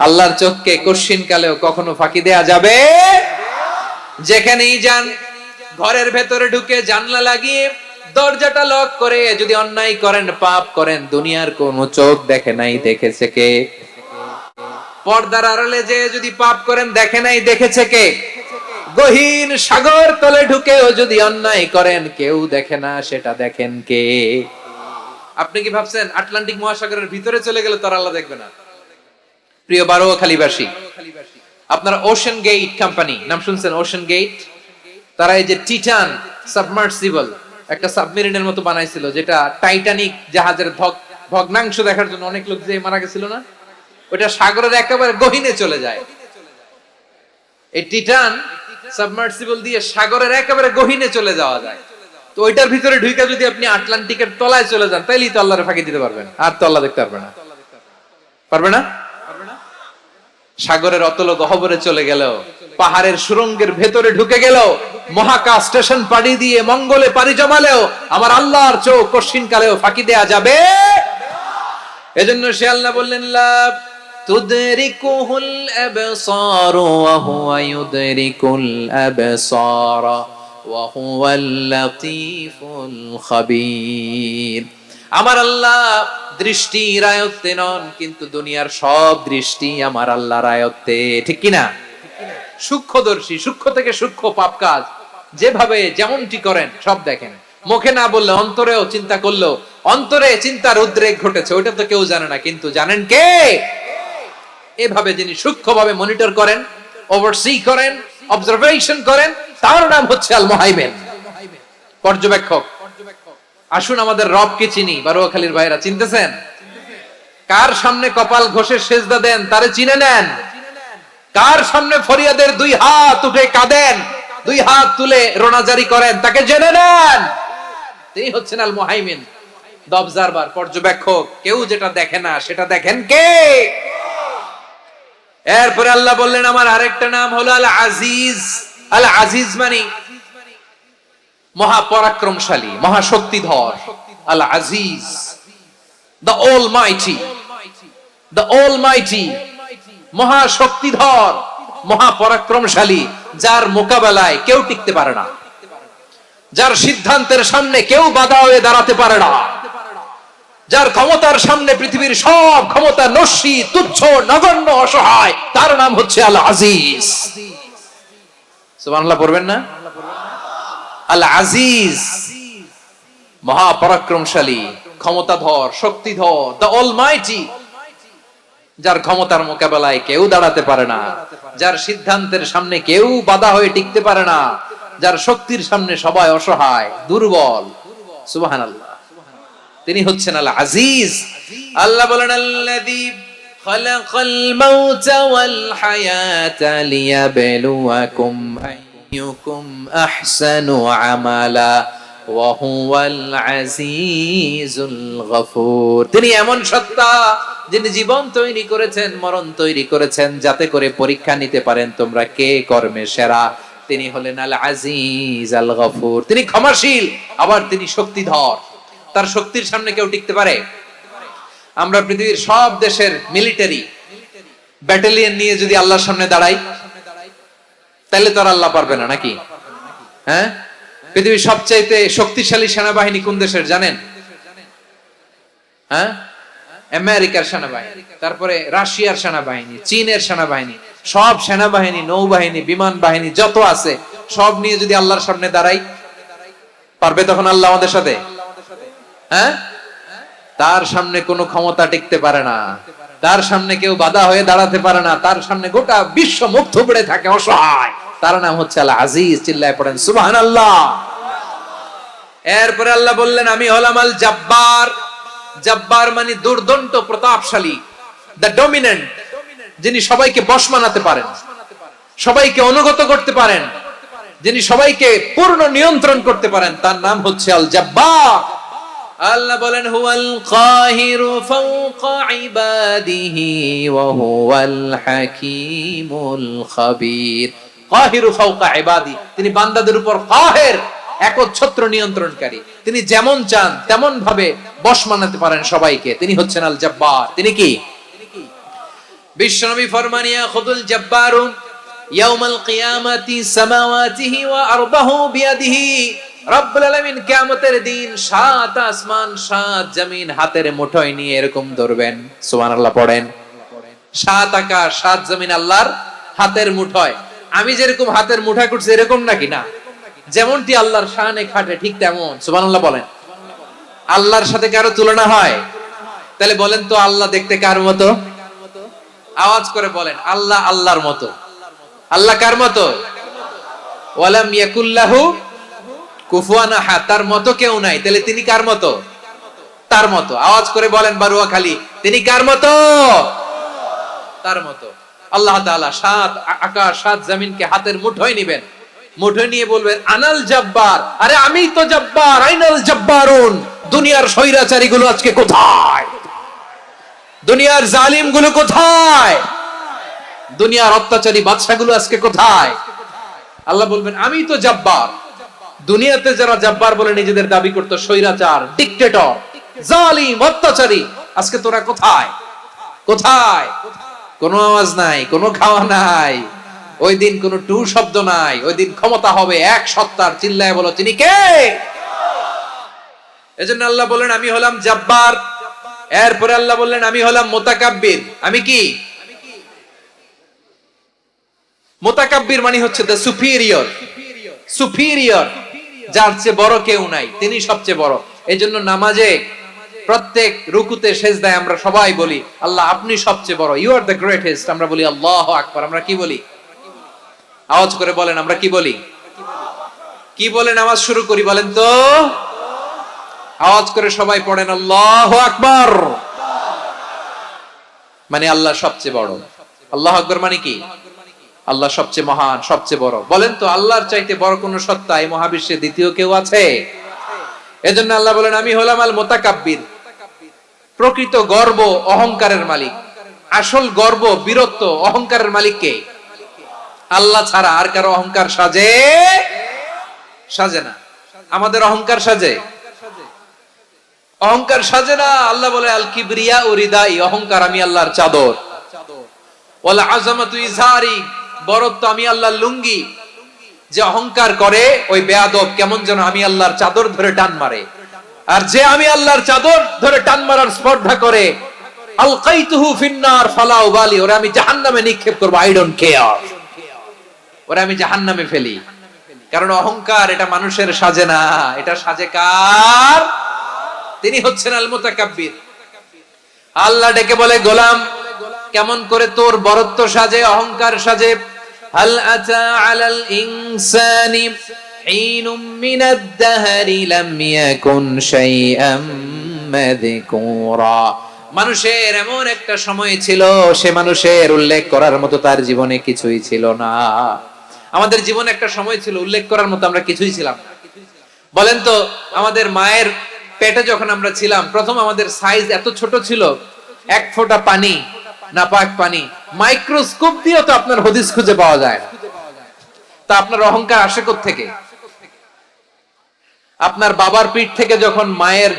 আল্লাহর চোখকে কশ্চিন কালেও কখনো ফাঁকি দেয়া যাবে। যেখানেই যান, ঘরের ভেতরে ঢুকে জানলা লাগিয়ে দরজাটা লক করে যদি অন্যায় করেন, পাপ করেন, দুনিয়ার কোন চোখ দেখে নাই, দেখেছে কে? পর্দার আড়ালে যে যদি পাপ করেন, দেখে নাই, দেখেছে কে? গহীন সাগর তলে ঢুকেও যদি অন্যায় করেন, কেউ দেখে না, সেটা দেখেন কে? আপনি কি ভাবছেন আটলান্টিক মহাসাগরের ভিতরে চলে গেলে তার আল্লাহ দেখবে না? প্রিয় বারোয়াখালীবাসী, আপনারা ওশান গেট কোম্পানি নাম শুনছেন? ওশান গেট, তারা এই যে টিটান সাবমার্সিবল একটা সাবমেরিনের মতো বানাইছিল, যেটা টাইটানিক জাহাজের ভগ্নাংশ দেখার জন্য অনেক লোক যে মারা গেছিল না, ওটা সাগরের একেবারে গহীনে চলে যায়। এই টিটান সাবমার্সিবল দিয়ে সাগরের একেবারে গহীনে চলে যাওয়া যায়। তো ওইটার ভিতরে ঢুকে যদি আপনি আটলান্টিকের তলায় চলে যান, তাইলেই তো আল্লাহরে ফাঁকি দিতে পারবেন, আর তো আল্লাহ দেখতে পারবে না। পারবে না? সাগরের অতল গহ্বরে চলে গেল, পাহাড়ের সুরঙ্গের ভেতরে ঢুকে গেল, মহাকাশ স্টেশন পাড়ি দিয়ে মঙ্গলে পাড়ি জমালেও আমার আল্লাহর চোখ কশ্চিন কালেও ফাঁকি দেয়া যাবে। এজন্য সে আল্লাহ বললেন, লা তুদরিকুহুল আবসার ওয়া হুয়া ইউদরিকুল আবসার ওয়া হুয়াল লাতীফুল খাবীর। আমার আল্লাহ দৃষ্টির আয়ত্তে নন, কিন্তু দুনিয়ার সব দৃষ্টি আমার আল্লাহর আয়ত্তে, ঠিক কিনা? সূক্ষ্মদর্শী, সূক্ষ্ম থেকে সূক্ষ্ম পাপ কাজ যেভাবে যেমনটি করেন সব দেখেন। মুখে না বললে অন্তরেও চিন্তা করলেও অন্তরে চিন্তার উদ্রেক ঘটেছে, ওইটা তো কেউ জানে না, কিন্তু জানেন কে? এভাবে যিনি সূক্ষ্মভাবে মনিটর করেন, ওভারসি করেন, অবজারভেশন করেন, তার নাম হচ্ছে আল মুহাইমিন, পর্যবেক্ষক। আসুন আমাদের রবকে চিনি। বারোয়াখালীর ভাইরা চিনতেছেন? কার সামনে কপাল ঘষে সেজদা দেন, তারে চিনে নেন। কার সামনে ফরিয়াদের দুই হাত উঠে কাঁদেন, দুই হাত তুলে রোনাজারি করেন, তাকে জেনে নেন। তিনি হচ্ছেন আল মুহাইমিন, দ্য অবজারভার, পর্যবেক্ষক। কেউ যেটা দেখে না সেটা দেখেন কে? এরপরে আল্লাহ বললেন আমার আরেকটা নাম হলো আল আজিজ। আল আজিজ মানে মহাপরাক্রমশালী, মহাশক্তিধর। আল আজিজ, দ্য অলমাইটি, দ্য অলমাইটি, মহাশক্তিধর, মহাপরাক্রমশালী, যার মোকাবেলায় কেউ টিকতে পারে না, যার সিদ্ধান্তের সামনে কেউ বাধা হয়ে দাঁড়াতে পারে না, যার ক্ষমতার সামনে পৃথিবীর সব ক্ষমতা নস্যি, তুচ্ছ, নগণ্য, অসহায়, তার নাম হচ্ছে আল আজিজ। সুবহানাল্লাহ পড়বেন না? আল আজিজ, মহাপরাক্রমশালী, ক্ষমতাধর, শক্তিধর, দ্য অলমাইটি, যার ক্ষমতার মোকাবেলায় কেউ দাঁড়াতে পারে না, যার সিদ্ধান্তের সামনে কেউ বাধা হয়ে টিকতে পারে না, যার শক্তির সামনে সবাই অসহায়, দুর্বল। সুবহানাল্লাহ, তিনি হচ্ছেন আল আজিজ। আল্লাহ বলেন আল্লাযী খালাকাল মাউতা ওয়াল হায়াতা লিয়াবলুয়াকুম আইয়ুকুম আহসানু আমালা ওয়া হুয়াল আজিজুল গফুর। তিনি এমন সত্তা যিনি জীবন তৈরি করেছেন, মরণ তৈরি করেছেন, যাতে করে পরীক্ষা নিতে পারেন তোমরা কে কর্মে সেরা। তিনি হলেন আল আজিজ আল গফুর। তিনি ক্ষমাশীল, আবার তিনি শক্তিধর। তার শক্তির সামনে কেউ টিকতে পারে? আমরা পৃথিবীর সব দেশের মিলিটারি ব্যাটালিয়ন নিয়ে যদি আল্লাহর সামনে দাঁড়াই, তাহলে তো আর আল্লাহ পারবে না, নাকি? হ্যাঁ, পৃথিবীর সবচাইতে শক্তিশালী সেনাবাহিনী কোন দেশের জানেন? হ্যাঁ, আমেরিকার সেনাবাহিনী, তারপরে রাশিয়ার সেনাবাহিনী, চীনের সেনাবাহিনী, সব সেনাবাহিনী, নৌবাহিনী, বিমান বাহিনী যত আছে সব নিয়ে যদি আল্লাহর সামনে দাঁড়াই, পারবে তখন আল্লাহ আমাদের সাথে? হ্যাঁ, তার সামনে কোনো ক্ষমতা টিকতে পারে না, তার সামনে কেউ বাধা হয়ে দাঁড়াতে পারে না, তার সামনে গোটা বিশ্ব মুখ থুবড়ে থাকে, অসহায়। তার নাম হচ্ছে আল আজিজ। চিল্লায় পড়েন সুবহানাল্লাহ। এরপরে আল্লাহ বললেন আমি হলাম আল জব্বার। জব্বার মানে দুর্দন্ত, প্রতাপশালী, দ্য ডমিনেন্ট, যিনি সবাইকে বশ মানাতে পারেন, সবাইকে অনুগত করতে পারেন, যিনি সবাইকে পূর্ণ নিয়ন্ত্রণ করতে পারেন, তার নাম হচ্ছে আল জব্বার। আল্লাহ বলেন হুয়াল কাহিরু ফাওকা ইবাদিহি ওয়া হুয়াল হাকীমুল খাবীর। কাহিরু ফাওকা ইবাদি, তিনি বান্দাদের উপর কাহের, একচ্ছত্র নিয়ন্ত্রণকারী। তিনি যেমন চান তেমন ভাবে বশ মানাতে পারেন সবাইকে। তিনি হচ্ছেন আল জব্বার। তিনি কি? বিশ্বনবী ফরমান ইয়াখুদুল জাব্বারু ইয়াউমাল কিয়ামাতি সামাওয়াতিহি ওয়া আরদাহু বিয়াদিহি। রব্বুল আলামিন কিয়ামতের দিন সাত আসমান সাত জমিন হাতের মুঠোয় নিয়ে এরকম ধরবেন। সুবহানাল্লাহ পড়েন। সাত আকাশ সাত জমিন আল্লাহর হাতের মুঠোয়। আমি যেরকম হাতের মুঠা করছি এরকম নাকি? না, যেমনটি আল্লাহর শানে খাটে ঠিক তেমন। সুবহানাল্লাহ বলেন। আল্লাহর সাথে কারো তুলনা হয়? তাহলে বলেন তো আল্লাহ দেখতে কার মতো? আওয়াজ করে বলেন, আল্লাহ আল্লাহর মতো। আল্লাহ কার মতো? ওয়ালাম ইয়াকুল্লাহু কুফুয়ান আহাদ, তার মতো কেউ নাই। তাহলে তিনি কার মতো? তার মতো। আওয়াজ করে বলেন বারুয়াখালী, তিনি কার মতো? তার মতো। আল্লাহ তাআলা সাত আকাশ সাত জমিনকে হাতের মুঠোয় নেবেন, মুঠোয় নিয়ে বলবেন আনাল জব্বার। আরে আমি তো জব্বার। আইনাল জব্বারুন। দুনিয়ার স্বৈরাচারী গুলো আজকে কোথায়? দুনিয়ার জালিম গুলো কোথায়? দুনিয়ার অত্যাচারী বাদশা গুলো আজকে কোথায়? আল্লাহ বলবেন আমি তো জব্বার। দুনিয়াতে যারা জব্বার বলে নিজেদের দাবি করতো, স্বৈরাচার, ডিক্টেটর, জালিম, অত্যাচারী, আজকে তোরা কোথায়? কোথায়? কোনো আওয়াজ নাই, কোনো খাওয়া নাই, ওই দিন কোনো টু শব্দ নাই। ওই দিন ক্ষমতা হবে এক সত্তার। চিল্লায় বলো তিনি কে? এজন্য আল্লাহ বললেন আমি হলাম জব্বার। এরপরে আল্লাহ বললেন আমি হলাম মুতাকাব্বির। আমি কি? মুতাকাব্বির মানে হচ্ছে দ্য সুপিরিয়র। সুপিরিয়র, যার চেয়ে বড় কেউ নাই, তিনি সবচেয়ে বড়। এজন্য নামাজে প্রত্যেক রুকুতে সেজদায় আমরা সবাই বলি আল্লাহ আপনি সবচেয়ে বড়, ইউ আর দ্য গ্রেটেস্ট। আমরা বলি আল্লাহু আকবার। আমরা কি বলি? আওয়াজ করে বলেন, আমরা কি বলি? কি বলে নামাজ শুরু করি বলেন তো? আওয়াজ করে সবাই পড়েন আল্লাহু আকবার। মানে আল্লাহ সবচেয়ে বড়। আল্লাহু আকবার মানে কি? আল্লাহ সবচেয়ে মহান, সবচেয়ে বড়। বলেন তো আল্লাহর চাইতে বড় কোন সত্তা এই মহাবিশ্বে দ্বিতীয় কেউ আছে? এজন্য আল্লাহ বলেন আমি হলাম আল মুতাকাব্বির। প্রকৃত গর্ব অহংকারের মালিক। আসল গর্ব, বীরত্ব, অহংকারের মালিক কে? আল্লাহ ছাড়া আর কারো অহংকার সাজে? সাজে না। আমাদের অহংকার সাজে? অহংকার সাজে না। আল্লাহ বলে আল কিবরিয়া উরিদাই, অহংকার আমি আল্লাহর চাদর। ওয়াল আযামাতু ইজহারি, বরত্ব আমি আল্লাহর লুঙ্গি। যে অহংকার করে ওই বেয়াদব কেমন যেন আমি আল্লাহর চাদর ধরে টান মারে। আর যে আমি আল্লাহর চাদর ধরে টান মারার স্পর্ধা করে আলকাইতুহু ফিন্নার ফালা উবালি, ওরে আমি জাহান্নামে নিক্ষেপ করব, আই ডোন্ট কেয়ার। ওরে আমি জাহান্নামে ফেলি। কারণ অহংকার এটা মানুষের সাজে না, এটা সাজে কার? তিনি হচ্ছেন আল মুতাকাব্বির। আল্লাহ ডেকে বলে গোলাম কেমন করে তোর বরত্ব সাজে, অহংকার সাজে? হাল আতা আলাল ইনসানি হিনুম মিনাদ দাহরি লাম ইয়াকুন শাইআম মাযকুরা। মানুষের এমন একটা সময় ছিল, সে মানুষের উল্লেখ করার মতো তার জীবনে কিছুই ছিল না। আমাদের জীবনে একটা সময় ছিল উল্লেখ করার মতো আমরা কিছুই ছিলাম না। বলেন তো আমাদের মায়ের পেটে যখন আমরা ছিলাম, প্রথম আমাদের সাইজ এত ছোট ছিল, এক ফোঁটা পানি, নাপাক পানি, মাইক্রোস্কোপ দিয়ে তো আপনার হদিস খুঁজে পাওয়া যায় না। তা আপনার অহংকার আসে কোত্থেকে? আপনার বাবার পিঠ থেকে যখন মায়ের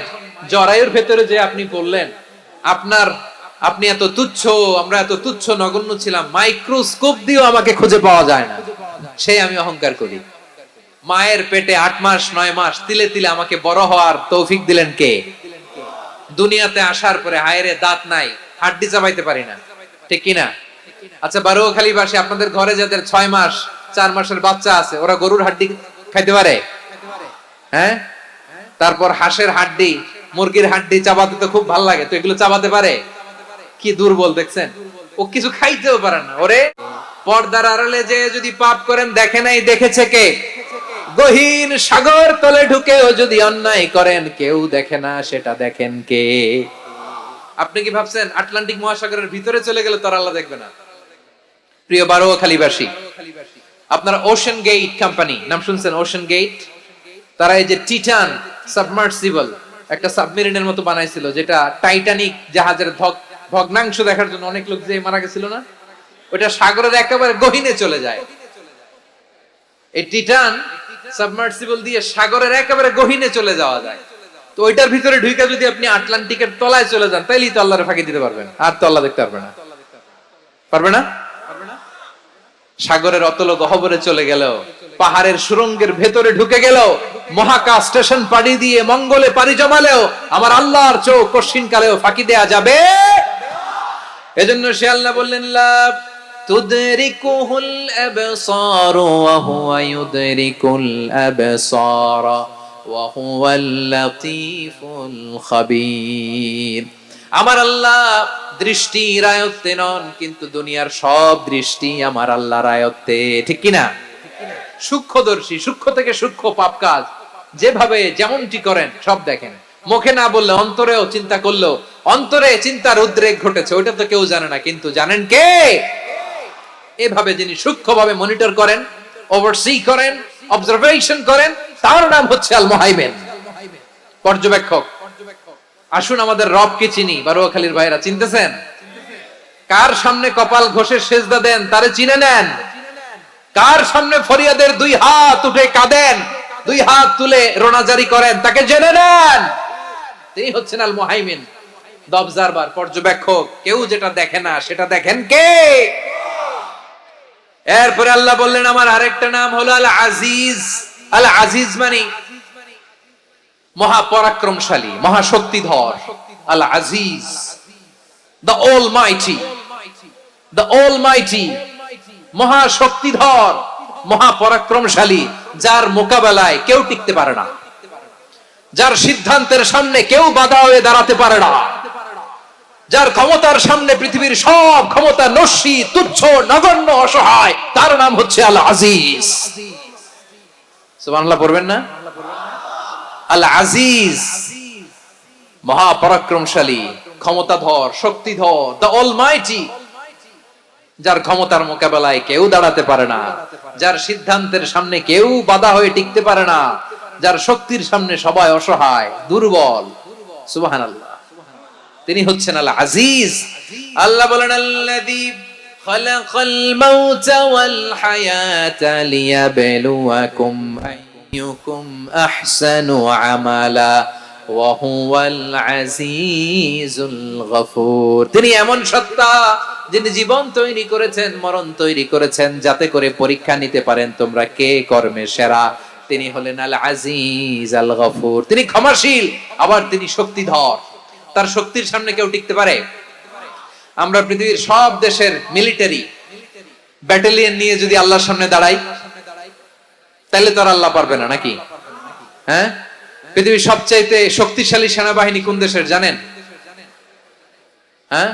জরায়ুর ভেতরে যে আপনি পড়লেন, আপনি এত তুচ্ছ, আমরা এত তুচ্ছ নগণ্য ছিলাম, মাইক্রোস্কোপ দিয়েও আমাকে খুঁজে পাওয়া যায় না, সেই আমি অহংকার করি। মায়ের পেটে 8 মাস 9 মাস তিলে তিলে আমাকে বড় হওয়ার তৌফিক দিলেন কে? দুনিয়াতে আসার পরে হায়রে দাঁত নাই, হাড্ডি চাবাইতে পারি না, ঠিক কিনা? আচ্ছা বারুয়াখালীবাসী, আপনাদের ঘরে যাদের 6 মাস 4 মাসের বাচ্চা আছে, ওরা গরুর হাড্ডি খাইতে পারে? হ্যাঁ। তারপর হাঁসের হাড্ডি, মুরগির হাড্ডি চাবাতে তো খুব ভালো লাগে, তো এগুলো চাবাতে পারে? কি দুর্বল দেখছেন, ও কিছু খাইতেও পারে না। ওরে পর্দার আড়ালে যে যদি পাপ করেন দেখে নাই, দেখেছে কে? গহীন সাগর তলে ঢুকেও যদি অন্যায় করেন কেউ দেখে না, সেটা দেখেন কে? আপনি কি ভাবছেন আটলান্টিক মহাসাগরের ভিতরে চলে গেলে তার আল্লাহ দেখবে না? প্রিয় বারুয়াখালীবাসী, আপনারা ওশেন গেট কোম্পানি নাম শুনছেন? ওশেন গেট, তারা এই যে টিটান সাবমার্সিবল একটা সাবমেরিনের মতো বানাইছিল, যেটা টাইটানিক জাহাজের ভগ্নাংশ দেখার জন্য অনেক লোক যে মারা গেছিল না, ওটা সাগরের একেবারে গহীনে চলে যায়। এই টিটান সাবমার্সিবল দিয়ে সাগরের একেবারে গহীনে চলে যাওয়া যায়। তো ওইটার ভিতরে ঢুকে যদি আপনি আটলান্টিকের তলায় চলে যান, তাইলেই তো আল্লাহর ফাঁকি দিতে পারবেন, আর তো আল্লাহ দেখতে পারবেন না। পারবে না? সাগরের অতল গহ্বরে চলে গেল, পাহাড়ের সুরঙ্গের ভেতরে ঢুকে গেল, মহাকাশ স্টেশন পাড়ি দিয়ে মঙ্গলে পাড়ি জমালেও আমার আল্লাহর চোখ কঠিন কালেও ফাঁকি দেয়া যাবে। এজন্য সে আল্লাহ বললেন, লা তুদরিকুহুল আবসার ওয়া হুয়া ইউদরিকুল আবসার ওয়া হুয়াল লাতীফুল খাবীর। আমার আল্লাহ দৃষ্টির আয়ত্তে নন, কিন্তু দুনিয়ার সব দৃষ্টি আমার আল্লাহর আয়ত্তে, ঠিক কিনা? সূক্ষ্মদর্শী, সূক্ষ্ম থেকে সূক্ষ্ম পাপ কাজ যেভাবে যেমনটি করেন সব দেখেন। মুখে না বললে অন্তরেও চিন্তা করলো, অন্তরে চিন্তার উদ্রেক ঘটেছে, ওইটা তো কেউ জানে না, কিন্তু জানেন কে? এভাবে যিনি সূক্ষ্মভাবে মনিটর করেন, ওভারসি করেন, অবজারভেশন করেন, তার নাম হচ্ছে আল মুহাইমিন, পর্যবেক্ষক। আসুন আমাদের রবকে চিনি। বারুয়াখালীর ভাইরা চিনতেছেন? কার সামনে কপাল ঘষে সেজদা দেন তারে চিনে নেন। কার সামনে ফরিয়াদের দুই হাত উঠে কাঁদেন, দুই হাত তুলে রোনাজারি করেন, তাকে জেনে নেন। তিনি হচ্ছেন আল মুহাইমিন, দ্য অবজারভার, পর্যবেক্ষক। কেউ যেটা দেখে না সেটা দেখেন কে? এরপরে আল্লাহ বললেন আমার আরেকটা নাম হলো আল আজিজ। আল আজিজ মানে মহাপরাক্রমশালী, মহাশক্তিধর। আল আজিজ, দ্য অলমাইটি, দ্য অলমাইটি, মহাশক্তিধর, মহাপরাক্রমশালী, যার মোকাবেলায় কেউ টিকতে পারে না, যার সিদ্ধান্তের সামনে কেউ বাধা হয়ে দাঁড়াতে পারে না, যার ক্ষমতার সামনে পৃথিবীর সব ক্ষমতা নস্যি, তুচ্ছ, নগণ্য, অসহায়, তার নাম হচ্ছে আল আজিজ। সুবহানাল্লাহ পড়বেন না? আল আজিজ, মহাপরাক্রমশালী, ক্ষমতাধর, শক্তিধর, দ্য অলমাইটি, যার ক্ষমতার মোকাবেলায় কেউ দাঁড়াতে পারে না, যার সিদ্ধান্তের সামনে কেউ বাধা হয়ে টিকতে পারে না, যার শক্তির সামনে সবাই অসহায়, দুর্বল। সুবহানাল্লাহ, তিনি হচ্ছেন আল আজিজ। আল্লাহ বলেন আল্লাযী খালাকাল মাউতা ওয়াল হায়াতা লিয়াবলুয়াকুম আইয়ুকুম আহসানু আমালা ওয়া হুয়াল আজিজুল গফুর। তিনি এমন সত্তা যিনি জীবন তৈরি করেছেন, মরণ তৈরি করেছেন, যাতে করে পরীক্ষা নিতে পারেন তোমরা কে কর্মে সেরা। তিনি হলেন আল আজিজ আল গফুর। তিনি ক্ষমাশীল, আবার তিনি শক্তিধর। তার শক্তির সামনে কেউ টিকতে পারে? আমরা পৃথিবীর সব দেশের মিলিটারি ব্যাটালিয়ন নিয়ে যদি আল্লাহর সামনে দাঁড়াই, তাহলে তো আর আল্লাহ পারবে না, নাকি? হ্যাঁ, পৃথিবীর সবচাইতে শক্তিশালী সেনাবাহিনী কোন দেশের জানেন? হ্যাঁ,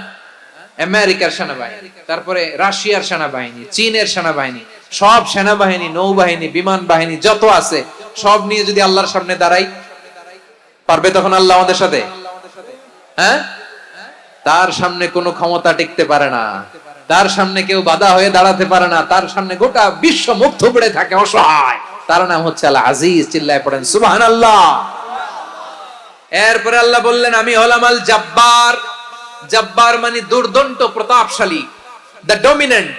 আমেরিকার সেনাবাহিনী, তারপরে রাশিয়ার সেনাবাহিনী, চীনের সেনাবাহিনী, সব সেনাবাহিনী, নৌবাহিনী, বিমান বাহিনী যত আছে সব নিয়ে যদি আল্লাহর সামনে দাঁড়াই, পারবে তখন আল্লাহ আমাদের সাথে? হ্যাঁ, তার সামনে কোনো ক্ষমতা টিকতে পারে না, তার সামনে কেউ বাধা হয়ে দাঁড়াতে পারে না, তার সামনে গোটা বিশ্ব মুখ থুবড়ে থাকে, অসহায়। তার নাম হচ্ছে আল আজিজ। চিল্লায় পড়েন সুবহানাল্লাহ। এরপরে আল্লাহ বললেন আমি হলাম আল জব্বার। জব্বার মানে দুর্দন্ত, প্রতাপশালী, দ্য ডমিনেন্ট,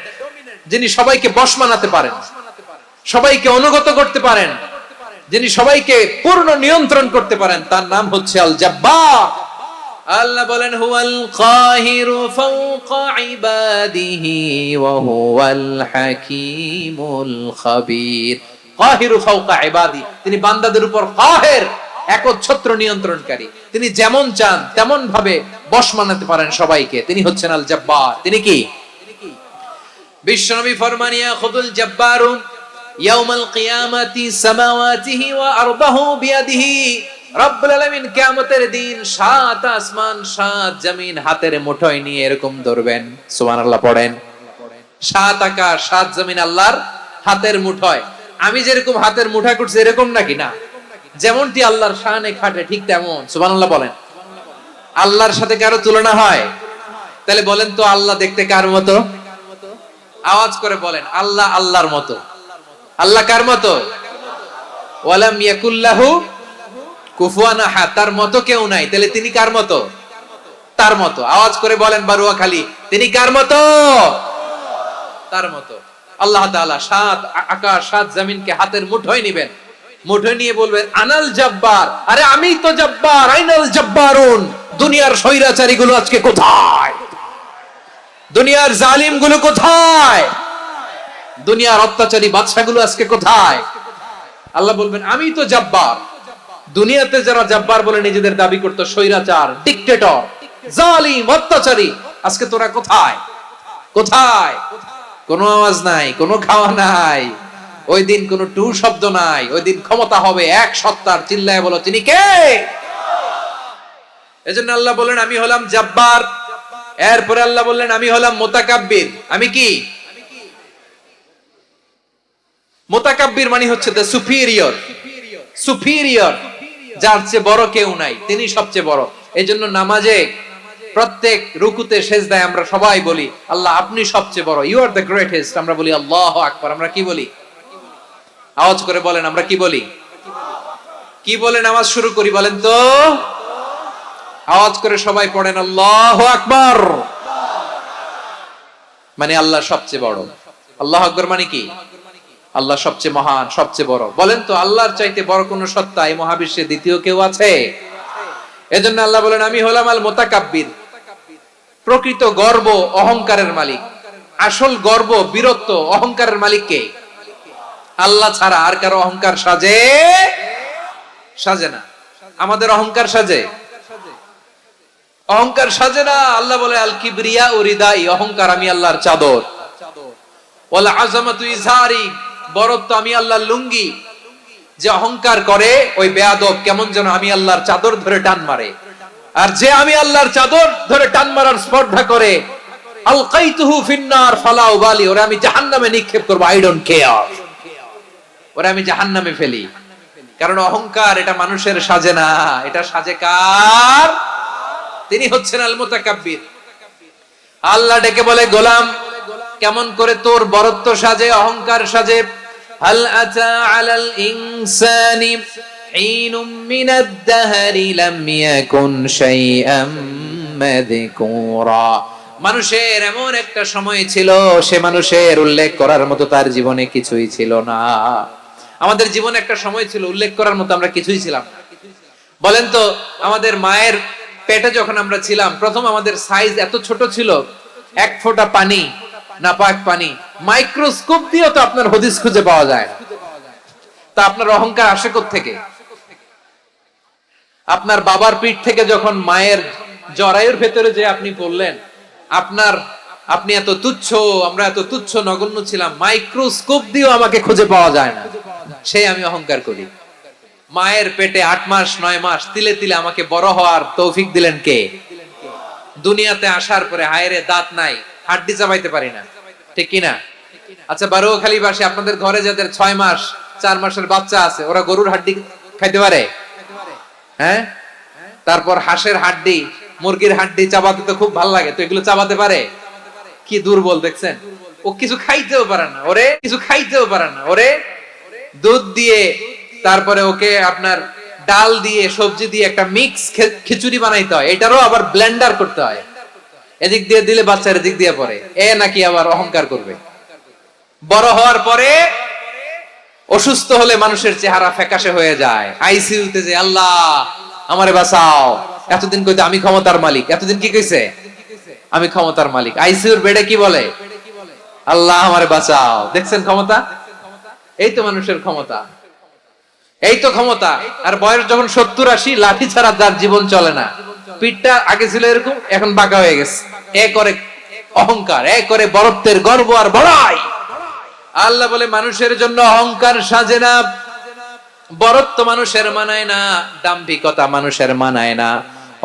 যিনি সবাইকে বশ মানাতে পারেন, সবাইকে অনুগত করতে পারেন, যিনি সবাইকে পূর্ণ নিয়ন্ত্রণ করতে পারেন, তার নাম হচ্ছে আল জব্বার। আল্লাহ বলেন হুয়াল কাহিরু ফাওকা ইবাদিহি ওয়া হুয়াল হাকীমুল খাবীর। কাহিরু ফাওকা ইবাদি, তিনি বান্দাদের উপর কাহের, একচ্ছত্র নিয়ন্ত্রণকারী। তিনি যেমন চান তেমন ভাবে বশ মানাতে পারেন সবাইকে। তিনি হচ্ছেন আল জব্বার। তিনি কি? বিশ্বনবী ফরমান ইয়াখুদুল জব্বারু ইয়াউমাল কিয়ামাতি সামাওয়াতিহি ওয়া আরদাহু বিয়াদিহি। রব্বুল আলামিন কিয়ামতের দিন সাত আসমান সাত জমিন হাতের মুঠোয় নিয়ে এরকম ধরবেন। সুবহানাল্লাহ পড়েন। সাত আকাশ সাত জমিন আল্লাহর হাতের মুঠোয়। আমি যেরকম হাতের মুঠা করছি এরকম নাকি? না, যেমনটি আল্লাহর শানে খাটে ঠিক তেমন। সুবহানাল্লাহ বলেন। আল্লাহর সাথে কারো তুলনা হয়? তাহলে বলেন তো আল্লাহ দেখতে কার মতো? আওয়াজ করে বলেন আল্লাহ আল্লাহর মতো। আল্লাহ কার মতো? ওয়ালাম ইয়াকুল্লাহু কুফুয়ান আহাদ, তার মতো কেউ নাই। তাহলে তিনি কার মতো? তার মতো। আওয়াজ করে বলেন বারুয়াখালী, তিনি কার মতো? তার মতো। আল্লাহ তাআলা সাত আকাশ সাত জমিনকে হাতের মুঠোয় নিবেন, মুঠোয় নিয়ে বলবেন আনাল জব্বার। আরে আমি তো জব্বার, আইনাল জব্বারুন। দুনিয়ার স্বৈরাচারী গুলো আজকে কোথায়? দুনিয়ার জালিম গুলো কোথায়? দুনিয়ার অত্যাচারী বাদশাগুলো আজকে কোথায়? আল্লাহ বলবেন আমি তো জব্বার। দুনিয়াতে যারা জব্বার বলে নিজেদের দাবি করতো, স্বৈরাচার, ডিক্টেটর, জালিম, অত্যাচারী, আজকে তোরা কোথায়? কোথায়? কোনো আওয়াজ নাই, কোনো খাওয়া নাই, ওই দিন কোনো টু শব্দ নাই। ওই দিন ক্ষমতা হবে এক সত্তার। চিল্লায় বলো তিনি কে? এজন্য আল্লাহ বললেন আমি হলাম জব্বার। এরপরে আল্লাহ বললেন আমি হলাম মুতাকাব্বির। আমি কি? মুতাকাব্বির মানে হচ্ছে দ্য সুপিরিয়র। সুপিরিয়র, যার চেয়ে বড় কেউ নাই, তিনি সবচেয়ে বড়। এজন্য নামাজে প্রত্যেক রুকুতে সেজদায় আমরা সবাই বলি আল্লাহ আপনি সবচেয়ে বড়, ইউ আর দ্য গ্রেটেস্ট। আমরা বলি আল্লাহু আকবার। আমরা কি বলি? আওয়াজ করে বলেন, আমরা কি বলি? কি বলে নামাজ শুরু করি বলেন তো? আওয়াজ করে সবাই পড়েন আল্লাহু আকবার। মানে আল্লাহ সবচেয়ে বড়। আল্লাহু আকবার মানে কি? আল্লাহ সবচেয়ে মহান, সবচেয়ে বড়। বলেন তো আল্লাহর চাইতে বড় কোন সত্তা এই মহাবিশ্বে দ্বিতীয় কেউ আছে? এজন্য আল্লাহ বলেন আমি হলাম আল মুতাকাব্বির। প্রকৃত গর্ব অহংকারের মালিক। আসল গর্ব, বীরত্ব, অহংকারের মালিক কে? আল্লাহ ছাড়া আর কারো অহংকার সাজে? সাজে না। আমাদের অহংকার সাজে? অহংকার সাজে না। আল্লাহ বলে আল কিবরিয়া উরিদাই, অহংকার আমি আল্লাহর চাদর। ওয়াল আযামাতু ইজারি, বড়ত্ব আমি আল্লাহর লুঙ্গি। যে অহংকার করে ওই বেয়াদব কেমন যেন আমি আল্লাহর চাদর ধরে টান মারে। আর যে আমি আল্লাহর চাদর ধরে টান মারার স্পর্ধা করে আলকাইতুহু ফিন্নার ফালা উবালি, ওরে আমি জাহান্নামে নিক্ষেপ করব, আই ডোন্ট কেয়ার, ওরে আমি জাহান্নামে ফেলি। কারণ অহংকার এটা মানুষের সাজে না, এটা সাজে কার? তিনি হচ্ছেন আল মুতাকাব্বির। আল্লাহ ডেকে বলে গোলাম কেমন করে তোর বরত্ব সাজে, অহংকার সাজে? হাল আতা আলাল ইনসানি হিনুম মিনাদ দাহরি লাম ইয়াকুন শাইআম মাযকুরা। মানুষের এমন একটা সময় ছিল, সে মানুষের উল্লেখ করার মতো তার জীবনে কিছুই ছিল না। আমাদের জীবনে একটা সময় ছিল উল্লেখ করার মতো আমরা কিছুই ছিলাম না। বলেন তো আমাদের মায়ের পেটে যখন আমরা ছিলাম, প্রথম আমাদের সাইজ এত ছোট ছিল, এক ফোঁটা পানি, নাপাক পানি, মাইক্রোস্কোপ দিয়েও তো আপনার হদিস খুঁজে পাওয়া যায়। তা আপনার অহংকার আসে কোত্থেকে? আপনার বাবার পিঠ থেকে যখন মায়ের জরায়ুর ভেতরে যে আপনি পড়লেন, আপনি এত তুচ্ছ, আমরা এত তুচ্ছ নগণ্য ছিলাম, মাইক্রোস্কোপ দিয়েও আমাকে খুঁজে পাওয়া যায় না, সেই আমি অহংকার করি। মায়ের পেটে 8 মাস 9 মাস তিলে তিলে আমাকে বড় হওয়ার তৌফিক দিলেন কে? দুনিয়াতে আসার পরে হায়রে দাঁত নাই, হাড্ডি চাবাইতে পারি না, ঠিক কিনা? আচ্ছা বারোখালীবাসী, আপনাদের ঘরে যাদের 6 মাস 4 মাসের বাচ্চা আছে, ওরা গরুর হাড্ডি খাইতে পারে? হ্যাঁ। তারপর হাঁসের হাড্ডি, মুরগির হাড্ডি চাবাতে তো খুব ভালো লাগে, তো এগুলো চাবাতে পারে? কি দুর্বল দেখছেন। ও কিছু খাইতেও পারে না, ওরে কিছু খাইতেও পারে না। ওরে দুধ দিয়ে, তারপরে ওকে আপনার ডাল দিয়ে, সবজি দিয়ে একটা মিক্স খিচুড়ি বানাইতে হয়, এটারও আবার ব্লেন্ডার করতে হয়। এদিক দিয়ে দিলে বাচ্চার এদিক দিয়ে পড়ে, এ নাকি আবার অহংকার করবে। বড় হওয়ার পরে অসুস্থ হলে মানুষের চেহারা ফ্যাকাশে হয়ে যায়, আইসিইউতে যে আল্লাহ আমারে বাঁচাও। এতদিন কইতে আমি ক্ষমতার মালিক, এতদিন কি কইছে? আমি ক্ষমতার মালিক। আইসিইউর বেডে কি বলে? আল্লাহ আমারে বাঁচাও। দেখছেন ক্ষমতা? এই তো মানুষের ক্ষমতা, এই তো ক্ষমতা। আর বয়স যখন 70-80, লাঠি ছাড়া তার জীবন চলে না। পিঠটা আগে ছিল এরকম, এখন বাঁকা হয়ে গেছে। এ করে অহংকার, এ করে বড়ত্বের গর্ব আর বড়াই। আল্লাহ বলে মানুষের জন্য অহংকার সাজে না, বড়ত্ব মানুষের মানায় না, দাম্ভিকতা মানুষের মানায় না।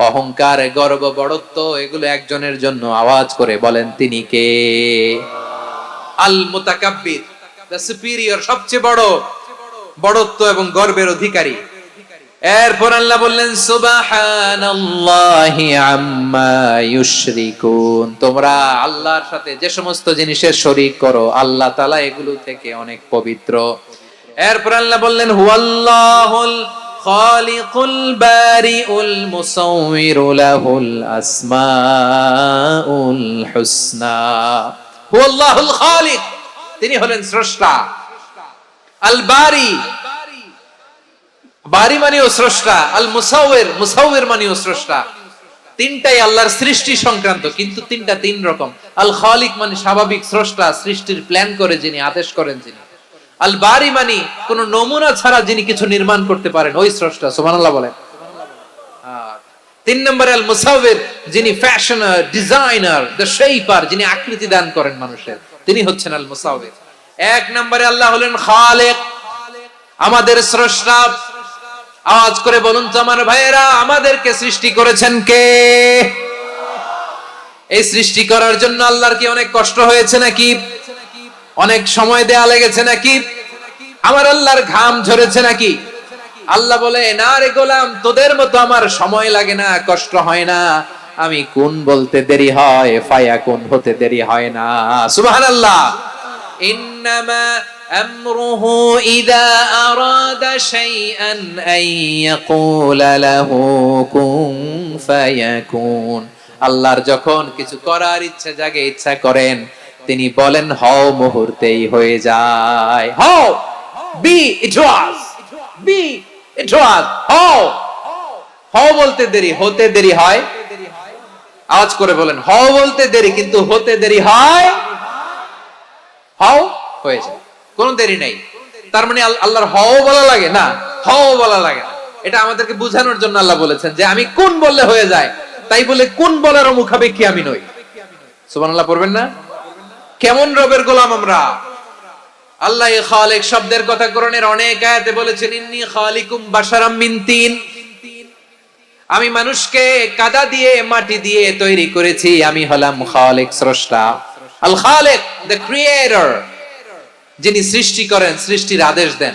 অহংকার, গর্ব, বড়ত্ব এগুলো একজনের জন্য। আওয়াজ করে বলেন তিনি কে? আল মুতাকাব্বির, দ্য সুপিরিয়র, সবচেয়ে বড়, বড়ত্ব এবং গর্বের অধিকারী। এরপর আল্লাহ বললেন সুবহানাল্লাহি আম্মা ইউশরিকুন। তোমরা আল্লাহর সাথে যে সমস্ত জিনিসের শরীক করো, আল্লাহ তাআলা এগুলো থেকে অনেক পবিত্র। এরপর আল্লাহ বললেন হুয়াল্লাহুল খালিকুল বারিউল মুসাউবিরু লাহুল আসমাউল হুসনা। হুয়াল্লাহুল খালিক, তিনি হলেন স্রষ্টা। আল বারি, বারি মানেও স্রষ্টা। আল মুসাউবির, মুসাউবির মানেও স্রষ্টা। তিনটাই আল্লাহর সৃষ্টি সংক্রান্ত, কিন্তু তিনটা তিন রকম। আল খালিক মানে স্বাভাবিক স্রষ্টা, সৃষ্টির প্ল্যান করে যিনি, আদেশ করেন যিনি। আল বারি মানে কোন নমুনা ছাড়া যিনি কিছু নির্মাণ করতে পারেন, ওই স্রষ্টা। সুবহানাল্লাহ বলেন। তিন নম্বরে আল মুসাউবির, যিনি ফ্যাশনার, ডিজাইনার, দ্য শেপার, যিনি আকৃতি দান করেন মানুষের, তিনি হচ্ছেন আল মুসাউবির। এক নম্বরে আল্লাহ হলেন খালেক, আমাদের স্রষ্টা। আওয়াজ করে বলুন তো আমার ভাইয়েরা, আমাদেরকে সৃষ্টি করেছেন কে? এই সৃষ্টি করার জন্য আল্লাহর কি অনেক কষ্ট হয়েছে নাকি? অনেক সময় দেয়া লেগেছে নাকি? আমার আল্লাহর ঘাম ঝরেছে নাকি? আল্লাহ বলে, না রে গোলাম, তোদের মতো আমার সময় লাগে না, কষ্ট হয় না। আমি কোন বলতে দেরি হয়, ফায়াকুন হতে দেরি হয় না। সুবহানাল্লাহ। ইন্নামা আমরুহু ইযা আরাদা শাইআন আন ইয়াকুলা লাহু কুন ফায়াকুন। আল্লাহর যখন কিছু করার ইচ্ছা জাগে, ইচ্ছা করেন, তিনি বলেন হও, মুহূর্তেই হয়ে যায়। হও, বি ইট ওয়াজ, বি ইট ওয়াজ। হও, হও বলতে দেরি, হতে দেরি হয়। আওয়াজ করে বলেন, হও বলতে দেরি, কিন্তু হতে দেরি হয়। হও, হয়ে যায়, কোনো দেরি নেই। তার মানে আল্লাহর হও বলা লাগে না, হও বলা লাগে না। এটা আমাদেরকে বোঝানোর জন্য আল্লাহ বলেছেন যে আমি কোন বললে হয়ে যায়, তাই বলে কোন বলার মুখাপেক্ষী আমি নই। সুবহানাল্লাহ পড়বেন না? কেমন রবের গোলাম আমরা! আল্লাহ খালিক শব্দের কথা কোরআনের অনেক আয়াতে বলেছেন, ইন্নী খালিকুম বাশারাম মিন তিন। আমি মানুষকে কাদা দিয়ে, মাটি দিয়ে তৈরি করেছি। আমি হলাম খালিক, স্রষ্টা। আল খালিক, দ্য ক্রিয়েটর, যিনি সৃষ্টি করেন, সৃষ্টির আদেশ দেন।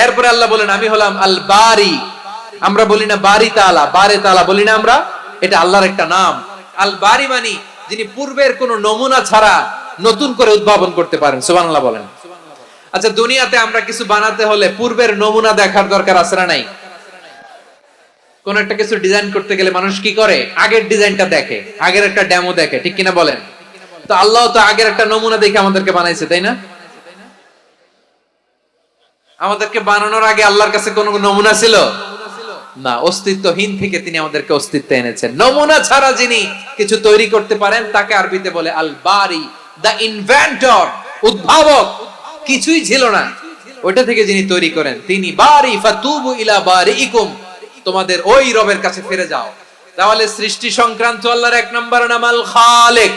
এরপরে আল্লাহ বলেন, আমি হলাম আল বারি। আমরা বলি না বারি তাআলা, বারে তাআলা বলি না আমরা, এটা আল্লাহর একটা নাম। আল বারি মানে যিনি পূর্বের কোন নমুনা ছাড়া নতুন করে উদ্ভাবন করতে পারেন। সুবহানাল্লাহ বলেন। আচ্ছা, দুনিয়াতে আমরা কিছু বানাতে হলে পূর্বের নমুনা দেখার দরকার আছে না নাই? কোন একটা কিছু ডিজাইন করতে গেলে মানুষ কি করে? আগের ডিজাইনটা দেখে, আগের একটা ডেমো দেখে, ঠিক কিনা বলেন? তো আল্লাহ তো আগের একটা নমুনা দেখে আমাদেরকে বানাইছে, তাই না? আমাদেরকে বানানোর আগে আল্লাহর কাছে কোনো নমুনা ছিল না। অস্তিত্বহীন থেকে তিনি আমাদেরকে অস্তিত্বে এনেছেন। নমুনা ছাড়া যিনি কিছু তৈরি করতে পারেন, তাকে আরবিতে বলে আল বারি, দ্য ইনভেন্টর, উদ্ভাবক। কিছুই ছিল না, ওইটা থেকে যিনি তৈরি করেন, তিনি বারি। ফাতুবু ইলা বারিইকুম, তোমাদের ওই রবের কাছে ফিরে যাও। তাহলে সৃষ্টি সংক্রান্ত আল্লাহর এক নম্বর নাম আল খালিক।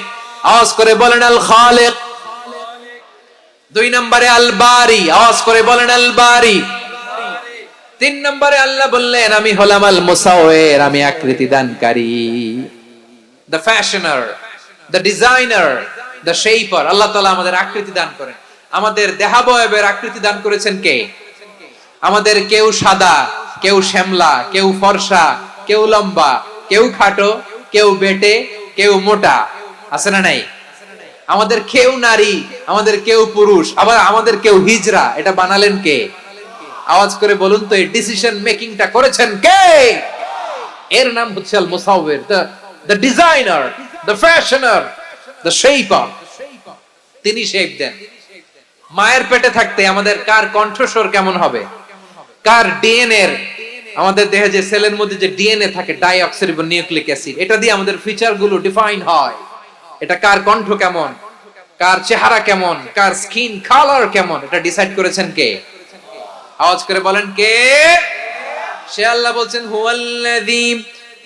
আওয়াজ করে বলেন আল খালিক। দুই নম্বরে আল বারি। আওয়াজ করে বলেন আল বারি। তিন নম্বরে আল্লাহ বললেন, আমি হলাম আল মুসাওয়ির, আমি আকৃতি দানকারী, the fashioner, the designer, the shaper. আল্লাহ তাআলা আমাদের আকৃতি দান করেন। আমাদের দেহাবয়বের আকৃতি দান করেছেন কে? আমাদের কেউ সাদা, কেউ শ্যামলা, কেউ ফর্সা, কেউ লম্বা, কেউ খাটো, কেউ বেটে, কেউ মোটা, আছে না নাই? আমাদের কেউ নারী, আমাদের কেউ পুরুষ, আবার আমাদের কেউ হিজড়া। এটা বানালেন কে? আওয়াজ করে বলুন তো, এই ডিসিশন মেকিংটা করেছেন কে? এর নাম হচ্ছে আল মুসাওয়ির, the designer, the fashioner, the shaper. তিনি শেপ দেন। মায়ের পেটে থাকতে আমাদের কার কণ্ঠস্বর কেমন হবে, কার ডিএনএ, আমাদের দেহে যে সেলের মধ্যে যে ডিএনএ থাকে, ডাইঅক্সিরিবো নিউক্লিক অ্যাসিড, এটা দিয়ে আমাদের ফিচার গুলো ডিফাইন হয়। এটা কার কণ্ঠ কেমন, কার চেহারা কেমন, কার স্কিন কালার কেমন, এটা ডিসাইড করেছেন কে? আওয়াজ করে বলেন কে? সে আল্লাহ বলছেন, হুয়াল্লাযী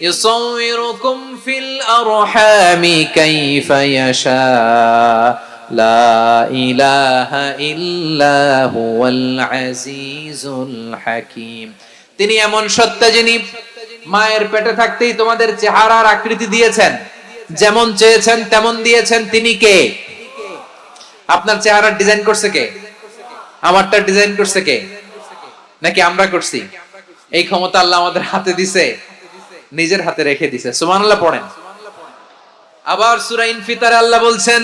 ইউসাউইরুকুম ফিল আরহামি কাইফা ইয়াশা লা ইলাহা ইল্লা হুয়াল আজিজুল হাকীম। তিনি এমন সত্তা যিনি মায়ের পেটে থাকতেই তোমাদের চেহারার আকৃতি দিয়েছেন, যেমন চেয়েছেন তেমন দিয়েছেন। তিনি কে? আপনার চেহারার ডিজাইন করছে কে? আমারটা ডিজাইন করছে কে? নাকি আমরা করছি? এই ক্ষমতা আল্লাহ আমাদের হাতে দিছে, নিজের হাতে রেখে দিছে। সুবহানাল্লাহ পড়েন। আবার সূরা ইনফিতারে আল্লাহ বলছেন,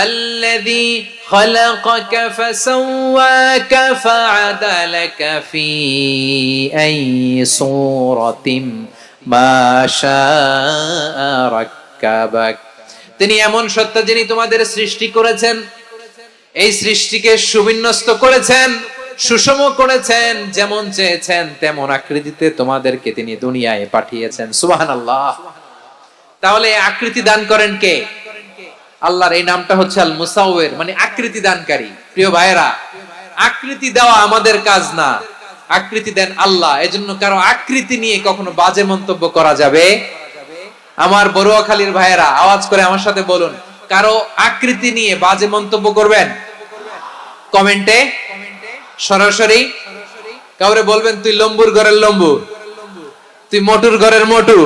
আল্লাযী খালাকাকা ফাসাওয়াকা ফাআদালাকা ফি আইয়ি সূরাতিন মা শাআ রাক্কাবাক। তিনি এমন সত্তা যিনি তোমাদের সৃষ্টি করেছেন, এই সৃষ্টিকে সুবিন্যস্ত করেছেন, সুষম করেছেন, যেমন চেয়েছেন তেমন আকৃতিতে তোমাদেরকে তিনি দুনিয়ায় পাঠিয়েছেন। সুবহানাল্লাহ। তাহলে এই আকৃতি দান করেন কে? আল্লাহর এই নামটা হচ্ছে আল মুসাউবির, মানে আকৃতি দানকারী। প্রিয় ভাইয়েরা, আকৃতি দেওয়া আমাদের কাজ না, আকৃতি দেন আল্লাহ। এজন্য কারো আকৃতি নিয়ে কখনো বাজে মন্তব্য করা যাবে। আমার বড়ুয়াখালীর ভাইয়েরা আওয়াজ করে আমার সাথে বলুন, কারো আকৃতি নিয়ে বাজে মন্তব্য করবেন? কমেন্টে সরাসরি কাউরে বলবেন তুই লম্বুর ঘরের লম্বু, তুই মোটুর ঘরের মোটু,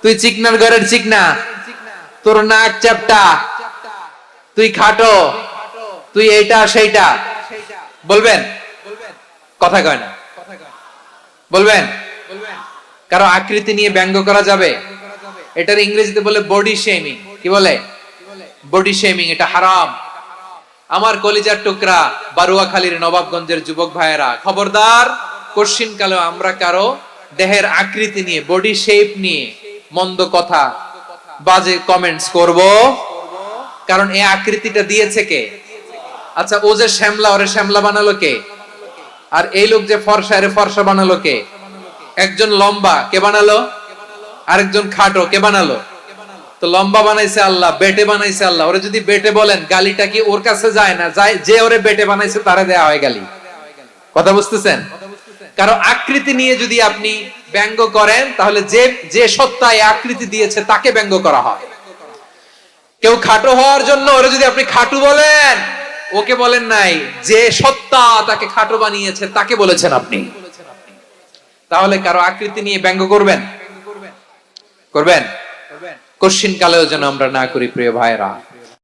তুই চিকনার ঘরের চিকনা, তোর নাক চ্যাপটা, তুই খাটো, তুই এইটা সেইটা বলবেন? কথা কয় না, বলবেন? কারো আকৃতি নিয়ে ব্যঙ্গ করা যাবে? এটার ইংরেজিতে বলে বডি শেমিং। কি বলে? Body shaming. এটা হারাম। আমার কলিজার টুকরা বারুয়াখালীর নবাবগঞ্জের যুবক ভাইয়েরা, খবরদার, কোশ্চিন কালেও আমরা কারো দেহের আকৃতি নিয়ে, বডি শেপ নিয়ে মন্দ কথা, বাজে কমেন্টস করব? কারণ এই আকৃতিটা দিয়েছে কে? আচ্ছা, ও যে শ্যামলা, ওরে শ্যামলা বানালো কে? আর এই লোক যে ফর্সা, এর ফর্সা বানালো কে? একজন লম্বা, কে বানালো? আরেকজন খাটো, কে বানালো? তো লম্বা বানাইছে আল্লাহ, বেটে বানাইছে আল্লাহ। ওরে যদি বেটে বলেন, গালিটা কি ওর কাছে যায় না? যায়। যে ওরে বেটে বানাইছে তারে দেয়া হয় গালি। কথা বুঝতেছেন? কারো আকৃতি নিয়ে যদি আপনি ব্যঙ্গ করেন, তাহলে যে যে সত্তা এই আকৃতি দিয়েছে তাকে ব্যঙ্গ করা হয়। কেউ খাটো হওয়ার জন্য ওরে যদি আপনি খাটু বলেন, ওকে বলেন নাই, যে সত্তা তাকে খাটো বানিয়েছে তাকে বলেছেন আপনি। তাহলে কারো আকৃতি নিয়ে ব্যঙ্গ করবেন? করবেন? কোশ্চিন কালেও যেন আমরা না করি প্রিয় ভাইরা।